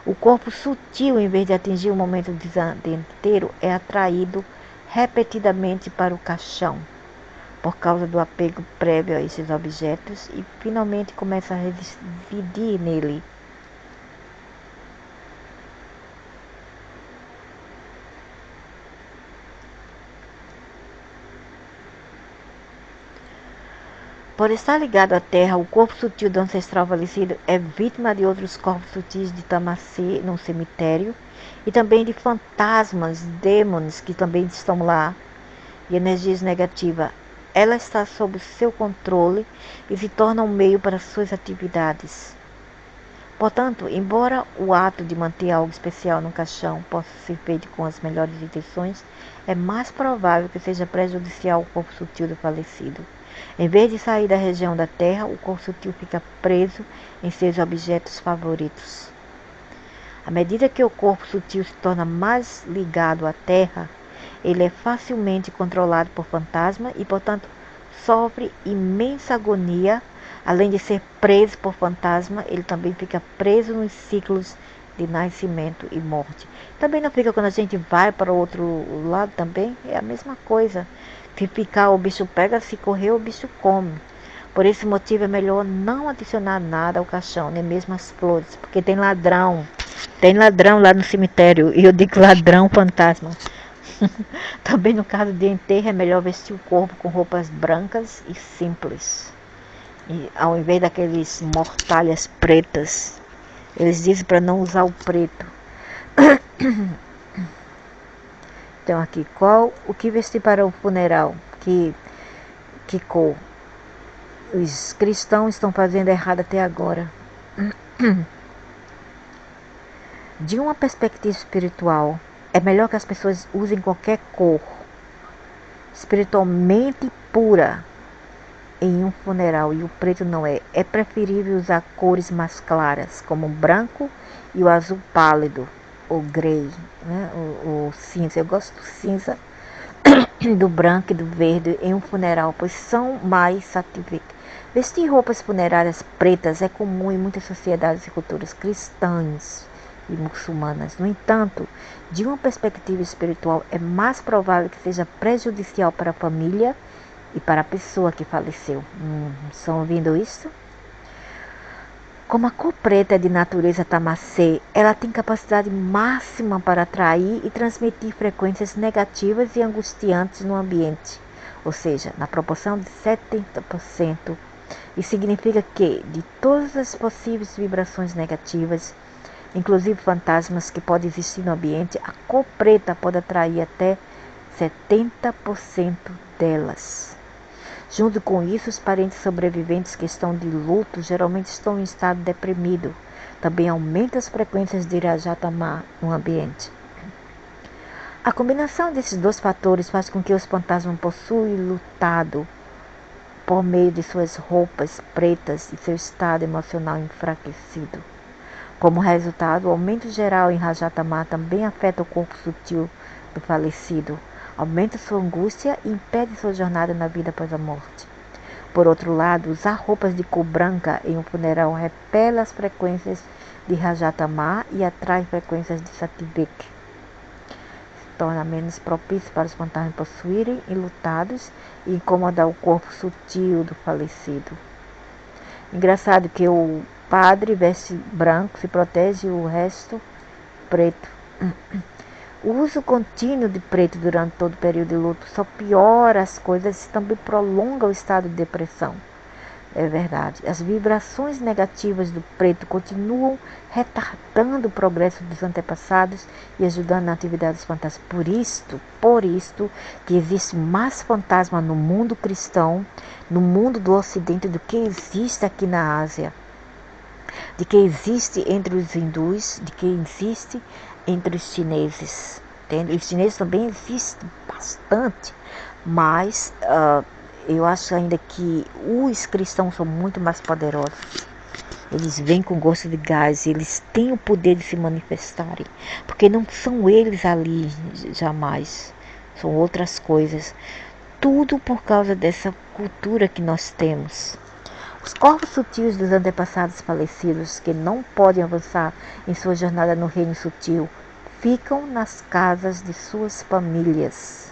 o corpo sutil, em vez de atingir o momento dianteiro, é atraído repetidamente para o caixão, por causa do apego prévio a esses objetos, e finalmente começa a residir nele. Por estar ligado à terra, o corpo sutil do ancestral falecido é vítima de outros corpos sutis de Tamacê no cemitério e também de fantasmas, demônios que também estão lá e energias negativas. Ela está sob seu controle e se torna um meio para suas atividades. Portanto, embora o ato de manter algo especial no caixão possa ser feito com as melhores intenções, é mais provável que seja prejudicial ao corpo sutil do falecido. Em vez de sair da região da terra, o corpo sutil fica preso em seus objetos favoritos. À medida que o corpo sutil se torna mais ligado à terra, ele é facilmente controlado por fantasmas e, portanto, sofre imensa agonia. Além de ser preso por fantasma, ele também fica preso nos ciclos de nascimento e morte. Também não fica quando a gente vai para o outro lado também? É a mesma coisa. Se ficar, o bicho pega, se correr, o bicho come. Por esse motivo é melhor não adicionar nada ao caixão, nem mesmo as flores, porque tem ladrão. Tem ladrão lá no cemitério, e eu digo ladrão fantasma. Também no caso de enterro é melhor vestir o corpo com roupas brancas e simples. E, ao invés daqueles mortalhas pretas, eles dizem para não usar o preto. Então aqui, o que vestir para o funeral? Que cor? Os cristãos estão fazendo errado até agora. De uma perspectiva espiritual, é melhor que as pessoas usem qualquer cor espiritualmente pura em um funeral, e o preto não é. É preferível usar cores mais claras, como o branco e o azul pálido, ou grey, né? o cinza. Eu gosto do cinza, do branco e do verde em um funeral, pois são mais satisfatórios. Vestir roupas funerárias pretas é comum em muitas sociedades e culturas cristãs e muçulmanas. No entanto, de uma perspectiva espiritual, é mais provável que seja prejudicial para a família e para a pessoa que faleceu. Estão ouvindo isso? Como a cor preta é de natureza tamacê, ela tem capacidade máxima para atrair e transmitir frequências negativas e angustiantes no ambiente, ou seja, na proporção de 70%. Isso significa que, de todas as possíveis vibrações negativas, inclusive fantasmas que podem existir no ambiente, a cor preta pode atrair até 70% delas. Junto com isso, os parentes sobreviventes que estão de luto geralmente estão em estado deprimido. Também aumenta as frequências de Rajatama no ambiente. A combinação desses dois fatores faz com que os fantasmas possuem lutado por meio de suas roupas pretas e seu estado emocional enfraquecido. Como resultado, o aumento geral em Rajatama também afeta o corpo sutil do falecido, aumenta sua angústia e impede sua jornada na vida após a morte. Por outro lado, usar roupas de cor branca em um funeral repele as frequências de Rajatama e atrai frequências de Satvik. Torna menos propício para os fantasmas possuírem enlutados e incomodar o corpo sutil do falecido. Engraçado que o padre veste branco, se protege, e o resto preto. O uso contínuo de preto durante todo o período de luto só piora as coisas e também prolonga o estado de depressão. É verdade. As vibrações negativas do preto continuam retardando o progresso dos antepassados e ajudando na atividade dos fantasmas. Por isto, que existe mais fantasma no mundo cristão, no mundo do Ocidente, do que existe aqui na Ásia. De que existe entre os hindus, de que existe entre os chineses. Entende? Os chineses também existem bastante, mas eu acho ainda que os cristãos são muito mais poderosos. Eles vêm com gosto de gás, eles têm o poder de se manifestarem, porque não são eles ali jamais, são outras coisas. Tudo por causa dessa cultura que nós temos. Os corpos sutis dos antepassados falecidos, que não podem avançar em sua jornada no reino sutil, ficam nas casas de suas famílias.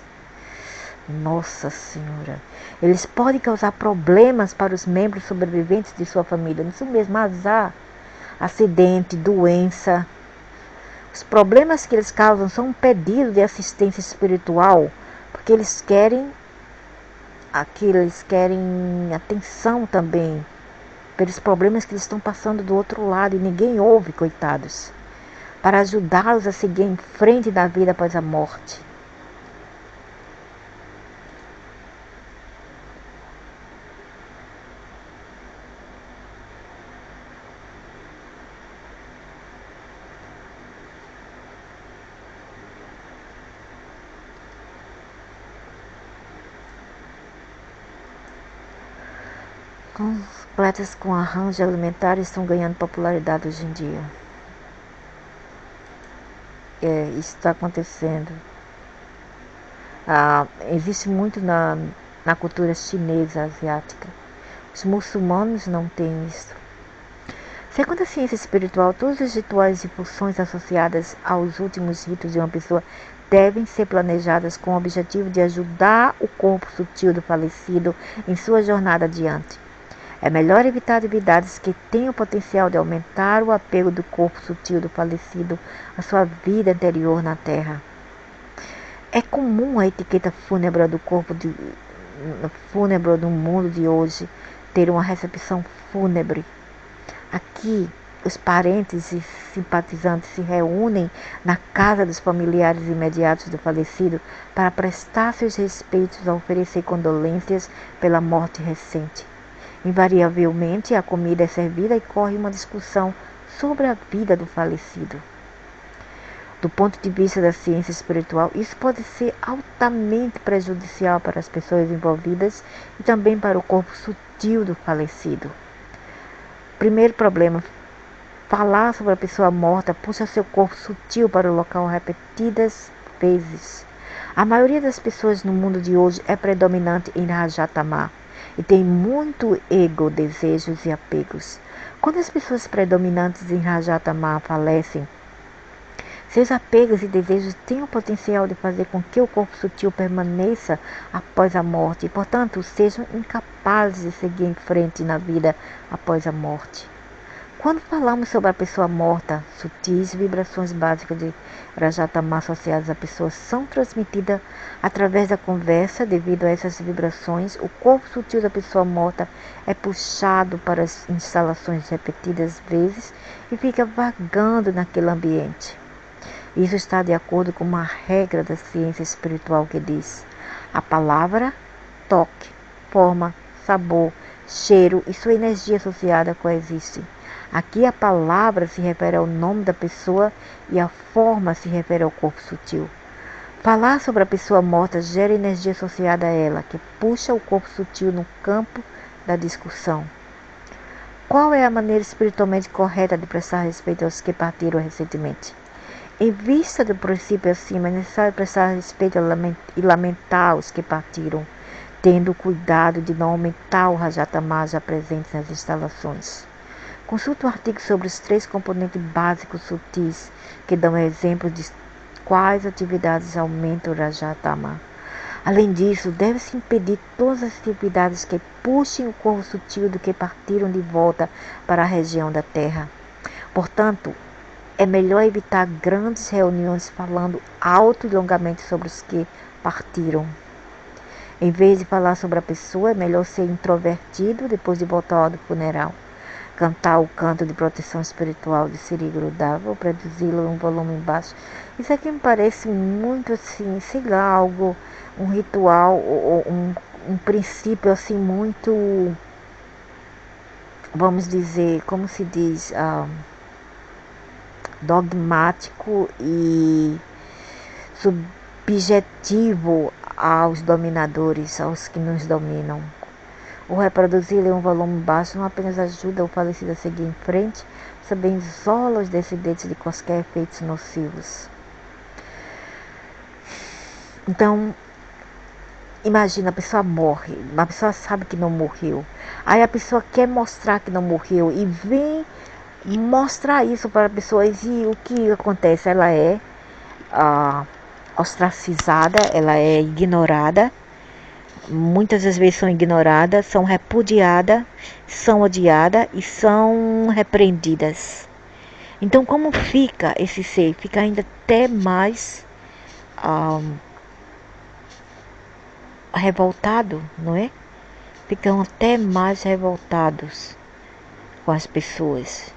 Nossa Senhora! Eles podem causar problemas para os membros sobreviventes de sua família. Isso mesmo, azar, acidente, doença. Os problemas que eles causam são um pedido de assistência espiritual, porque eles querem atenção também pelos problemas que eles estão passando do outro lado e ninguém ouve, coitados, para ajudá-los a seguir em frente da vida após a morte. Completas com arranjos alimentares estão ganhando popularidade hoje em dia. Isso está acontecendo. Existe muito na cultura chinesa, asiática. Os muçulmanos não têm isso. Segundo a ciência espiritual, todos os rituais e funções associadas aos últimos ritos de uma pessoa devem ser planejadas com o objetivo de ajudar o corpo sutil do falecido em sua jornada adiante. É melhor evitar atividades que têm o potencial de aumentar o apego do corpo sutil do falecido à sua vida anterior na Terra. É comum a etiqueta fúnebre do corpo fúnebre do mundo de hoje ter uma recepção fúnebre. Aqui, os parentes e simpatizantes se reúnem na casa dos familiares imediatos do falecido para prestar seus respeitos e oferecer condolências pela morte recente. Invariavelmente, a comida é servida e corre uma discussão sobre a vida do falecido. Do ponto de vista da ciência espiritual, isso pode ser altamente prejudicial para as pessoas envolvidas e também para o corpo sutil do falecido. Primeiro problema: falar sobre a pessoa morta puxa seu corpo sutil para o local repetidas vezes. A maioria das pessoas no mundo de hoje é predominante em Rajatama e tem muito ego, desejos e apegos. Quando as pessoas predominantes em Rajatama falecem, seus apegos e desejos têm o potencial de fazer com que o corpo sutil permaneça após a morte e, portanto, sejam incapazes de seguir em frente na vida após a morte. Quando falamos sobre a pessoa morta, sutis vibrações básicas de Rajatama associadas à pessoa são transmitidas através da conversa. Devido a essas vibrações, o corpo sutil da pessoa morta é puxado para as instalações repetidas vezes e fica vagando naquele ambiente. Isso está de acordo com uma regra da ciência espiritual que diz: a palavra, toque, forma, sabor, cheiro e sua energia associada coexistem. Aqui a palavra se refere ao nome da pessoa e a forma se refere ao corpo sutil. Falar sobre a pessoa morta gera energia associada a ela, que puxa o corpo sutil no campo da discussão. Qual é a maneira espiritualmente correta de prestar respeito aos que partiram recentemente? Em vista do princípio acima, é necessário prestar respeito e lamentar os que partiram, tendo cuidado de não aumentar o Rajatama já presente nas instalações. Consulte o artigo sobre os 3 componentes básicos sutis, que dão exemplos de quais atividades aumentam o Rajatama. Além disso, deve-se impedir todas as atividades que puxem o corpo sutil do que partiram de volta para a região da Terra. Portanto, é melhor evitar grandes reuniões falando alto e longamente sobre os que partiram. Em vez de falar sobre a pessoa, é melhor ser introvertido depois de voltar do funeral. Cantar o canto de proteção espiritual de Siri Grudável, produzi-lo em um volume baixo. Isso aqui me parece muito assim, sei lá, algo, um ritual, ou um princípio assim muito, vamos dizer, como se diz, dogmático e subjetivo aos dominadores, aos que nos dominam. O reproduzir em um volume baixo não apenas ajuda o falecido a seguir em frente, mas também isola os descendentes de quaisquer efeitos nocivos. Então, imagina, a pessoa morre, a pessoa sabe que não morreu. Aí a pessoa quer mostrar que não morreu e vem mostrar isso para pessoas, e o que acontece? Ela é ostracizada, ela é ignorada. Muitas das vezes são ignoradas, são repudiadas, são odiadas e são repreendidas. Então, como fica esse ser? Fica ainda até mais revoltado, não é? Ficam até mais revoltados com as pessoas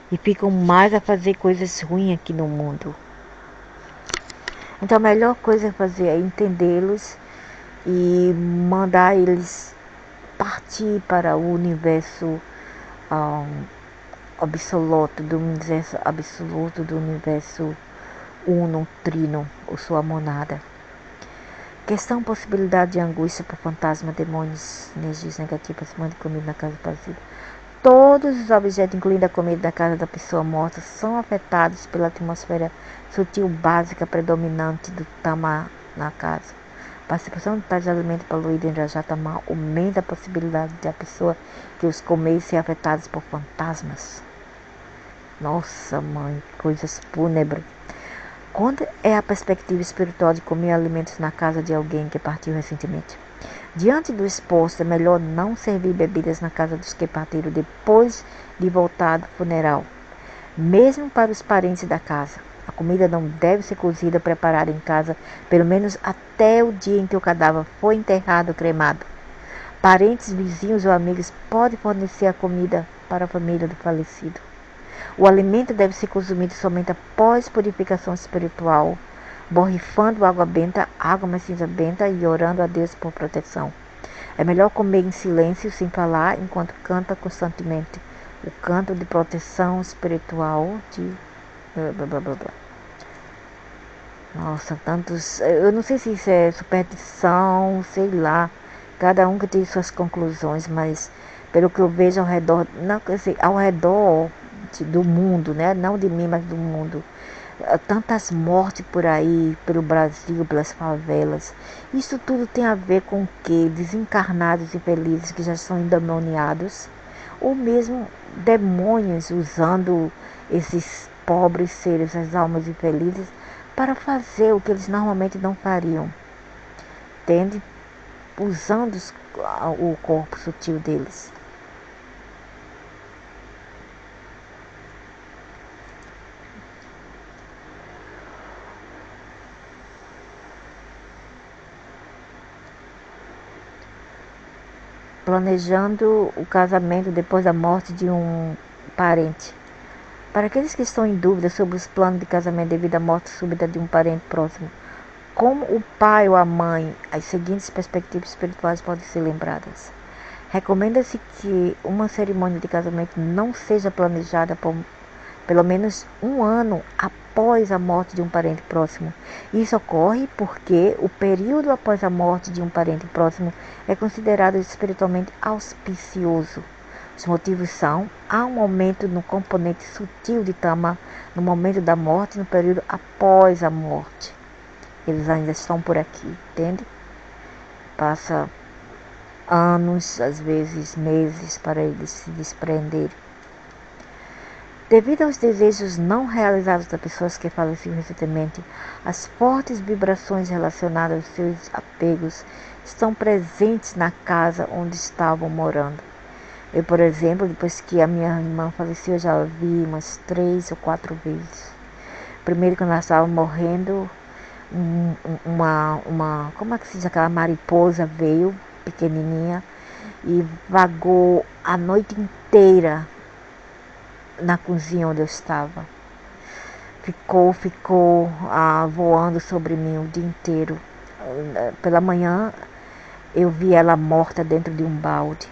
e ficam mais a fazer coisas ruins aqui no mundo. Então, a melhor coisa a fazer é entendê-los e mandar eles partir para o universo absoluto, do universo uno, trino, ou sua monada. Questão: possibilidade de angústia por fantasma, demônios, energias negativas, mande comida na casa vazia. Todos os objetos, incluindo a comida da casa da pessoa morta, são afetados pela atmosfera sutil básica predominante do Tama na casa. A participação de tais alimentos poluídos em Rajatama aumenta a possibilidade de a pessoa que os comer ser afetadas por fantasmas. Nossa, mãe, coisas fúnebres. Quando é a perspectiva espiritual de comer alimentos na casa de alguém que partiu recentemente? Diante do exposto, é melhor não servir bebidas na casa dos que partiram depois de voltar do funeral, mesmo para os parentes da casa. A comida não deve ser cozida ou preparada em casa, pelo menos até o dia em que o cadáver foi enterrado ou cremado. Parentes, vizinhos ou amigos podem fornecer a comida para a família do falecido. O alimento deve ser consumido somente após purificação espiritual, borrifando água benta, água mais cinza benta e orando a Deus por proteção. É melhor comer em silêncio, sem falar, enquanto canta constantemente o canto de proteção espiritual de... Blá, blá, blá, blá. Nossa, tantos... Eu não sei se isso é superstição, sei lá. Cada um que tem suas conclusões, mas pelo que eu vejo ao redor... Não, assim, ao redor do mundo, né? Não de mim, mas do mundo. Tantas mortes por aí, pelo Brasil, pelas favelas. Isso tudo tem a ver com o quê? Desencarnados infelizes que já são endemoniados, ou mesmo demônios usando esses pobres seres, as almas infelizes, para fazer o que eles normalmente não fariam. Entende? Usando o corpo sutil deles. Planejando o casamento depois da morte de um parente. Para aqueles que estão em dúvida sobre os planos de casamento devido à morte súbita de um parente próximo, como o pai ou a mãe, as seguintes perspectivas espirituais podem ser lembradas. Recomenda-se que uma cerimônia de casamento não seja planejada por pelo menos um ano após a morte de um parente próximo. Isso ocorre porque o período após a morte de um parente próximo é considerado espiritualmente auspicioso. Os motivos são: há um aumento no componente sutil de Tama no momento da morte e no período após a morte. Eles ainda estão por aqui, entende? Passa anos, às vezes meses, para eles se desprenderem. Devido aos desejos não realizados das pessoas que faleceram recentemente, as fortes vibrações relacionadas aos seus apegos estão presentes na casa onde estavam morando. Eu, por exemplo, depois que a minha irmã faleceu, eu já a vi umas 3 ou 4 vezes. Primeiro, quando ela estava morrendo, como é que se diz, aquela mariposa veio, pequenininha, e vagou a noite inteira na cozinha onde eu estava. Ficou voando sobre mim o dia inteiro. Pela manhã eu vi ela morta dentro de um balde.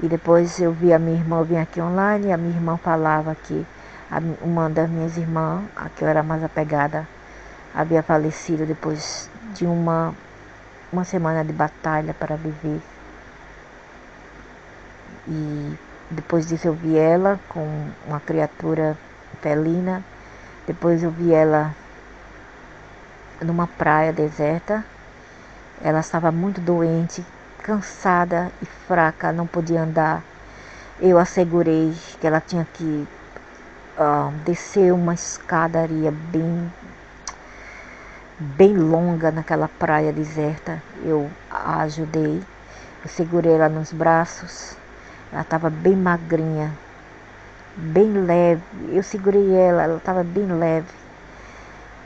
E depois eu vi a minha irmã vir aqui online e a minha irmã falava que uma das minhas irmãs, a que eu era mais apegada, havia falecido depois de uma semana de batalha para viver. E depois disso eu vi ela com uma criatura felina. Depois eu vi ela numa praia deserta. Ela estava muito doente, cansada e fraca, não podia andar. Eu assegurei que ela tinha que descer uma escadaria bem longa naquela praia deserta. Eu a ajudei, eu segurei ela nos braços. Ela estava bem magrinha, bem leve. Eu segurei ela estava bem leve.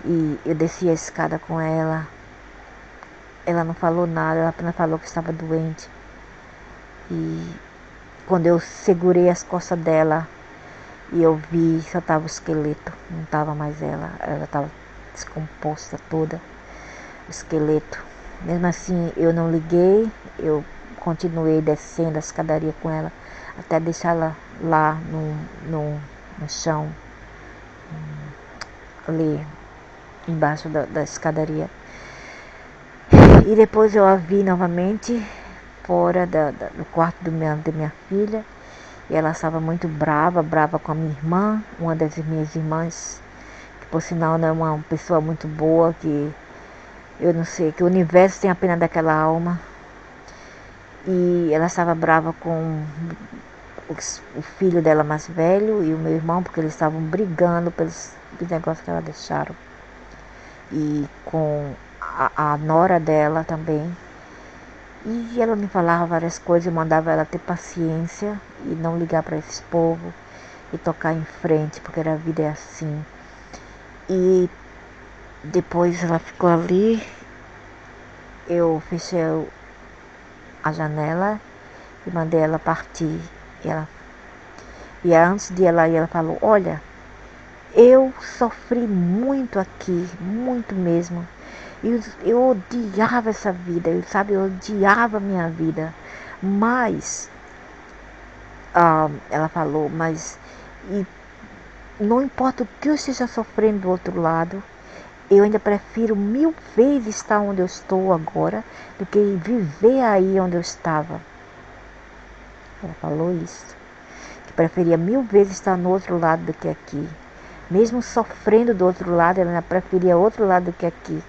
E eu desci a escada com ela. Ela não falou nada, ela apenas falou que estava doente. E quando eu segurei as costas dela e eu vi, só estava o esqueleto, não estava mais ela. Ela estava descomposta toda, o esqueleto. Mesmo assim, eu não liguei, eu continuei descendo a escadaria com ela, até deixá-la lá no chão, ali embaixo da escadaria. E depois eu a vi novamente fora do quarto da minha filha. E ela estava muito brava com a minha irmã, uma das minhas irmãs, que por sinal não é uma pessoa muito boa, que eu não sei, que o universo tem a pena daquela alma. E ela estava brava com o filho dela mais velho e o meu irmão, porque eles estavam brigando pelos negócios que ela deixaram. E com a nora dela também. E ela me falava várias coisas, eu mandava ela ter paciência e não ligar para esse povo e tocar em frente, porque a vida é assim. E depois ela ficou ali, eu fechei a janela e mandei ela partir. E antes de ela ir, ela falou: olha, eu sofri muito aqui, muito mesmo. Eu odiava essa vida, eu odiava a minha vida. Mas, ela falou, e não importa o que eu esteja sofrendo do outro lado, eu ainda prefiro 1000 vezes estar onde eu estou agora do que viver aí onde eu estava. Ela falou isso, que preferia 1000 vezes estar no outro lado do que aqui. Mesmo sofrendo do outro lado, ela ainda preferia outro lado do que aqui.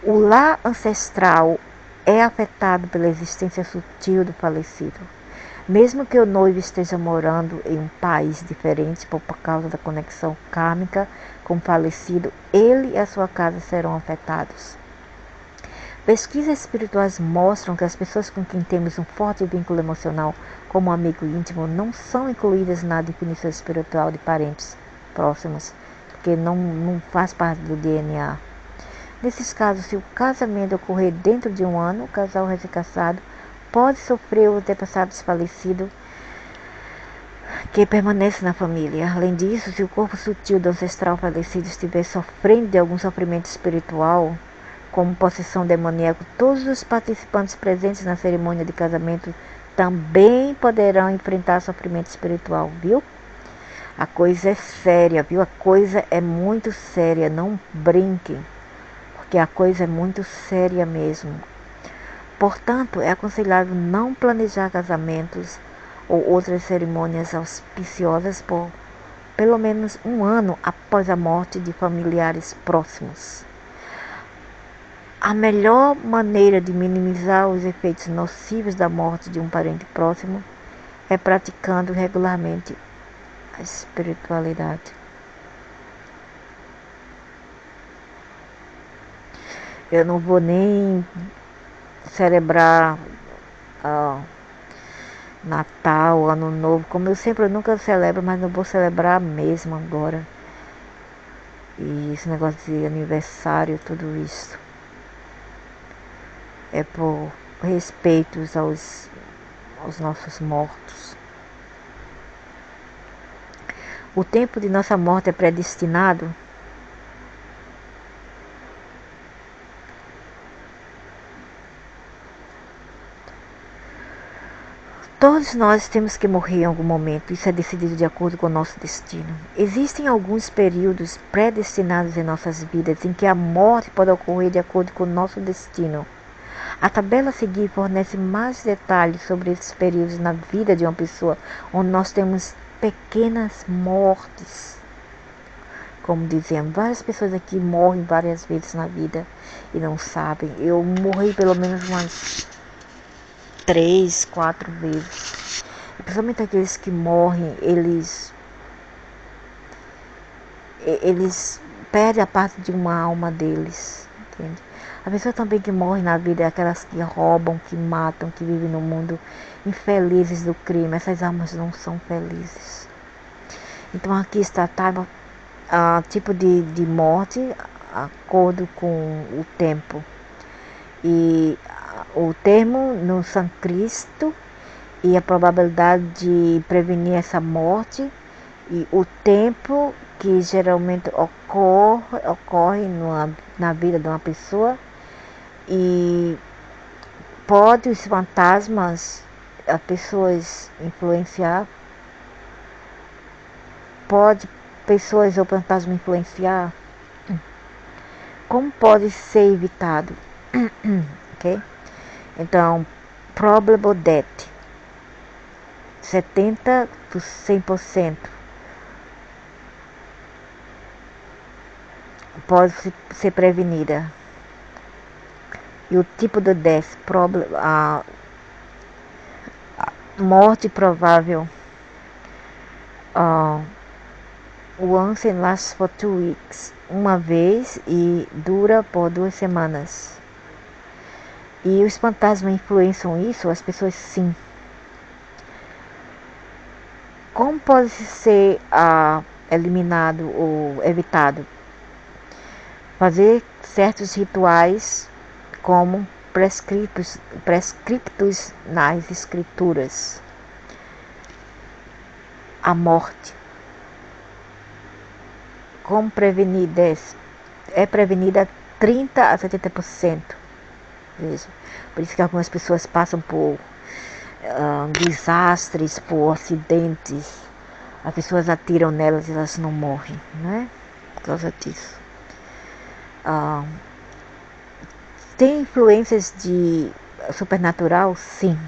O lar ancestral é afetado pela existência sutil do falecido. Mesmo que o noivo esteja morando em um país diferente por causa da conexão kármica com o falecido, ele e a sua casa serão afetados. Pesquisas espirituais mostram que as pessoas com quem temos um forte vínculo emocional como amigo íntimo não são incluídas na definição espiritual de parentes próximos, porque não faz parte do DNA. Nesses casos, se o casamento ocorrer dentro de um ano, o casal recém-casado pode sofrer o antepassado falecido que permanece na família. Além disso, se o corpo sutil do ancestral falecido estiver sofrendo de algum sofrimento espiritual, como possessão demoníaca, todos os participantes presentes na cerimônia de casamento também poderão enfrentar sofrimento espiritual, viu? A coisa é séria, viu? A coisa é muito séria, não brinquem, porque a coisa é muito séria mesmo. Portanto, é aconselhável não planejar casamentos ou outras cerimônias auspiciosas por pelo menos um ano após a morte de familiares próximos. A melhor maneira de minimizar os efeitos nocivos da morte de um parente próximo é praticando regularmente a espiritualidade. Eu não vou nem celebrar Natal, Ano Novo, como eu nunca celebro, mas não vou celebrar mesmo agora. E esse negócio de aniversário, tudo isso é por respeito aos nossos mortos. O tempo de nossa morte é predestinado. Todos nós temos que morrer em algum momento, isso é decidido de acordo com o nosso destino. Existem alguns períodos predestinados em nossas vidas em que a morte pode ocorrer de acordo com o nosso destino. A tabela a seguir fornece mais detalhes sobre esses períodos na vida de uma pessoa, onde nós temos pequenas mortes. Como diziam, várias pessoas aqui morrem várias vezes na vida e não sabem. Eu morri pelo menos umas 3, 4 vezes. E principalmente aqueles que morrem, eles perdem a parte de uma alma deles, entende? A pessoa também que morre na vida é aquelas que roubam, que matam, que vivem no mundo infelizes do crime. Essas almas não são felizes. Então aqui está tipo de morte, de acordo com o tempo. E o termo no sânscrito e a probabilidade de prevenir essa morte e o tempo que geralmente ocorre na vida de uma pessoa, e pode os fantasmas, as pessoas influenciar, pode pessoas ou fantasmas influenciar, como pode ser evitado, ok? Então, probable death, 70 por 100% pode ser prevenida. E o tipo de death, a morte provável, once and lasts for 2 weeks, uma vez e dura por 2 semanas. E os fantasmas influenciam isso? As pessoas sim. Como pode ser eliminado ou evitado? Fazer certos rituais como prescritos nas escrituras. A morte. Como prevenir 10? É prevenida 30 a 70%. Veja. Por isso que algumas pessoas passam por desastres, por acidentes. As pessoas atiram nelas e elas não morrem, né? Por causa disso. Tem influências de supernatural? Sim.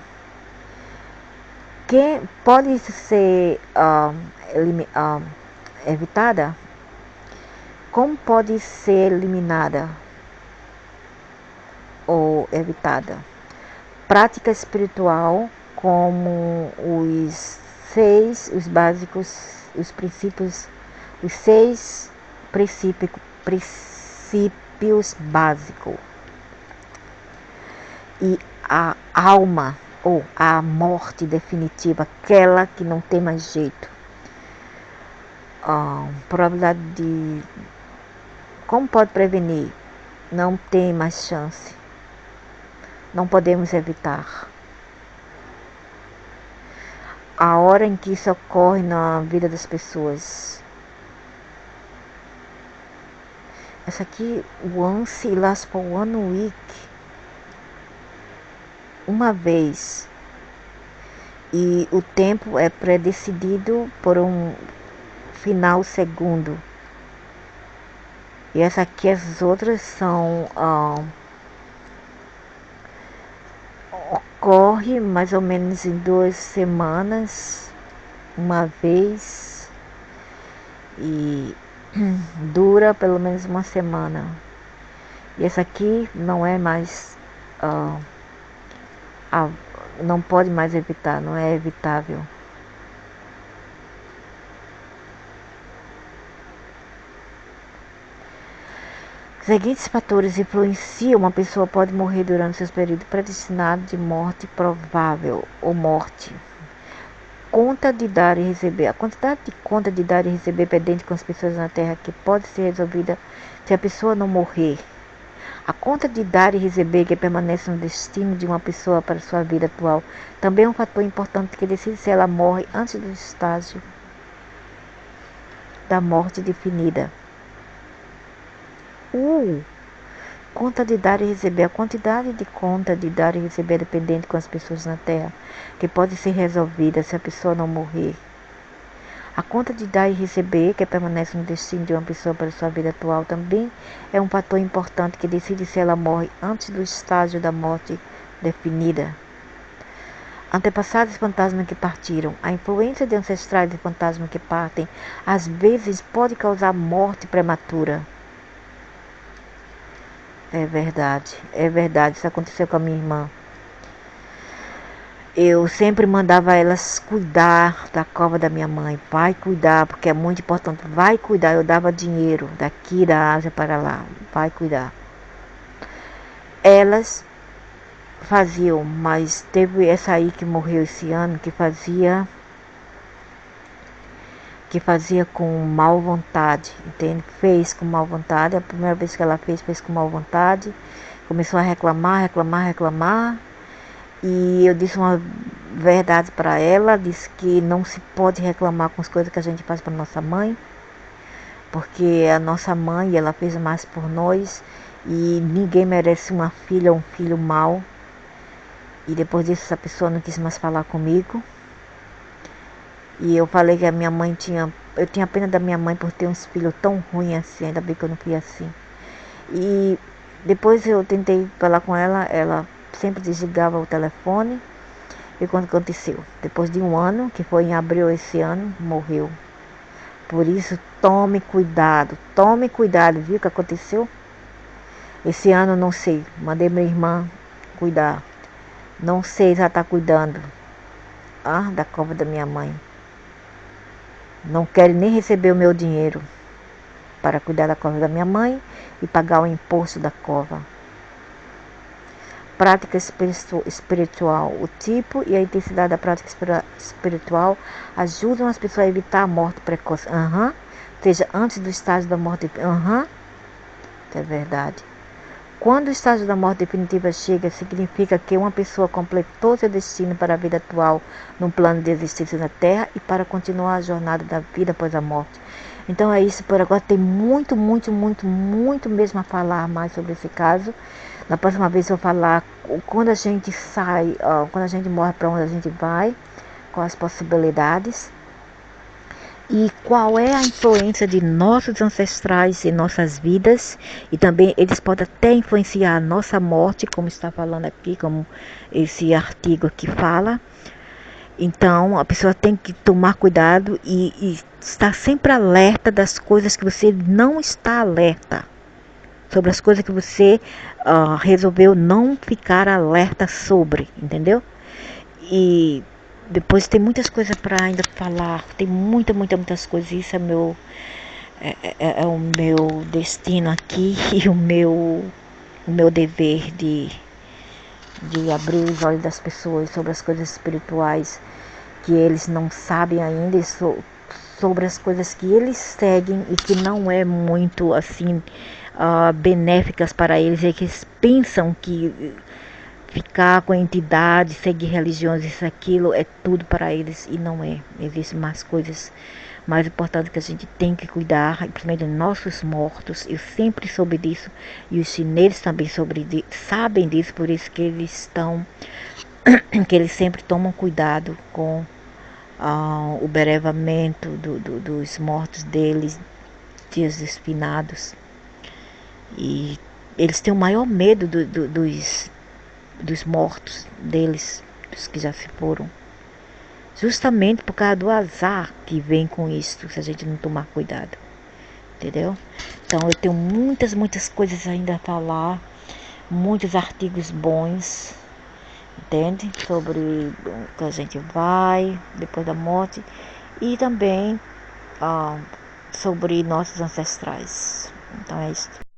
Que pode ser evitada? Como pode ser eliminada ou evitada? Prática espiritual, como os básicos, os princípios, os 6 princípios básicos. E a alma, ou a morte definitiva, aquela que não tem mais jeito. Probabilidade de... Como pode prevenir? Não tem mais chance. Não podemos evitar. A hora em que isso ocorre na vida das pessoas. Essa aqui, once lasts for 1 week. Uma vez. E o tempo é predecidido por um final segundo. E essa aqui, as outras são... ocorre mais ou menos em 2 semanas, uma vez, e dura pelo menos uma semana. E essa aqui não é mais, não pode mais evitar, não é evitável. Os seguintes fatores influenciam: uma pessoa pode morrer durante seus períodos predestinados de morte provável ou morte. conta de dar e receber. A quantidade de conta de dar e receber pendente com as pessoas na Terra que pode ser resolvida se a pessoa não morrer. A conta de dar e receber que permanece no destino de uma pessoa para sua vida atual também é um fator importante que decide se ela morre antes do estágio da morte definida. Conta de dar e receber. A quantidade de conta de dar e receber dependente com as pessoas na Terra que pode ser resolvida se a pessoa não morrer. A conta de dar e receber que permanece no destino de uma pessoa para sua vida atual também é um fator importante que decide se ela morre antes do estágio da morte definida. Antepassados fantasmas que partiram. A influência de ancestrais de fantasmas que partem às vezes pode causar morte prematura. É verdade, isso aconteceu com a minha irmã. Eu sempre mandava elas cuidar da cova da minha mãe. Vai cuidar, porque é muito importante. Vai cuidar, eu dava dinheiro daqui da Ásia para lá. Vai cuidar. Elas faziam, mas teve essa aí que morreu esse ano, que fazia com mal vontade, entende? Fez com mal vontade. A primeira vez que ela fez com mal vontade. Começou a reclamar. E eu disse uma verdade para ela, disse que não se pode reclamar com as coisas que a gente faz para nossa mãe, porque a nossa mãe, ela fez mais por nós e ninguém merece uma filha ou um filho mau. E depois disso essa pessoa não quis mais falar comigo. E eu falei que a minha mãe eu tinha pena da minha mãe por ter uns filhos tão ruins assim, ainda bem que eu não fui assim. E depois eu tentei falar com ela, ela sempre desligava o telefone. E quando aconteceu? Depois de um ano, que foi em abril esse ano, morreu. Por isso, tome cuidado, viu o que aconteceu? Esse ano não sei, mandei minha irmã cuidar. Não sei se ela está cuidando da cova da minha mãe. Não quero nem receber o meu dinheiro para cuidar da cova da minha mãe e pagar o imposto da cova. Prática espiritual. O tipo e a intensidade da prática espiritual ajudam as pessoas a evitar a morte precoce. Seja antes do estágio da morte. É verdade. Quando o estágio da morte definitiva chega, significa que uma pessoa completou seu destino para a vida atual no plano de existência na Terra e para continuar a jornada da vida após a morte. Então é isso por agora. Tem muito mesmo a falar mais sobre esse caso. Na próxima vez eu vou falar quando a gente sai, quando a gente morre, para onde a gente vai, quais as possibilidades e qual é a influência de nossos ancestrais em nossas vidas, e também eles podem até influenciar a nossa morte, como está falando aqui, como esse artigo aqui fala. Então a pessoa tem que tomar cuidado e estar sempre alerta das coisas que você não está alerta, sobre as coisas que você resolveu não ficar alerta sobre, entendeu? E depois tem muitas coisas para ainda falar, tem muitas coisas. Isso é o meu destino aqui e o meu dever de abrir os olhos das pessoas sobre as coisas espirituais que eles não sabem ainda, e sobre as coisas que eles seguem e que não é muito assim benéficas para eles, e que eles pensam que ficar com a entidade, seguir religiões, isso, aquilo, é tudo para eles, e não é. Existem mais coisas mais importantes que a gente tem que cuidar, principalmente nossos mortos. Eu sempre soube disso, e os chineses também sabem disso, por isso que eles que eles sempre tomam cuidado com o berevamento dos mortos deles, dias dos finados. E eles têm o maior medo dos mortos deles, dos que já se foram, justamente por causa do azar que vem com isso, se a gente não tomar cuidado, entendeu? Então eu tenho muitas coisas ainda a falar, muitos artigos bons, entende? Sobre o que a gente vai depois da morte, e também sobre nossos ancestrais. Então é isso.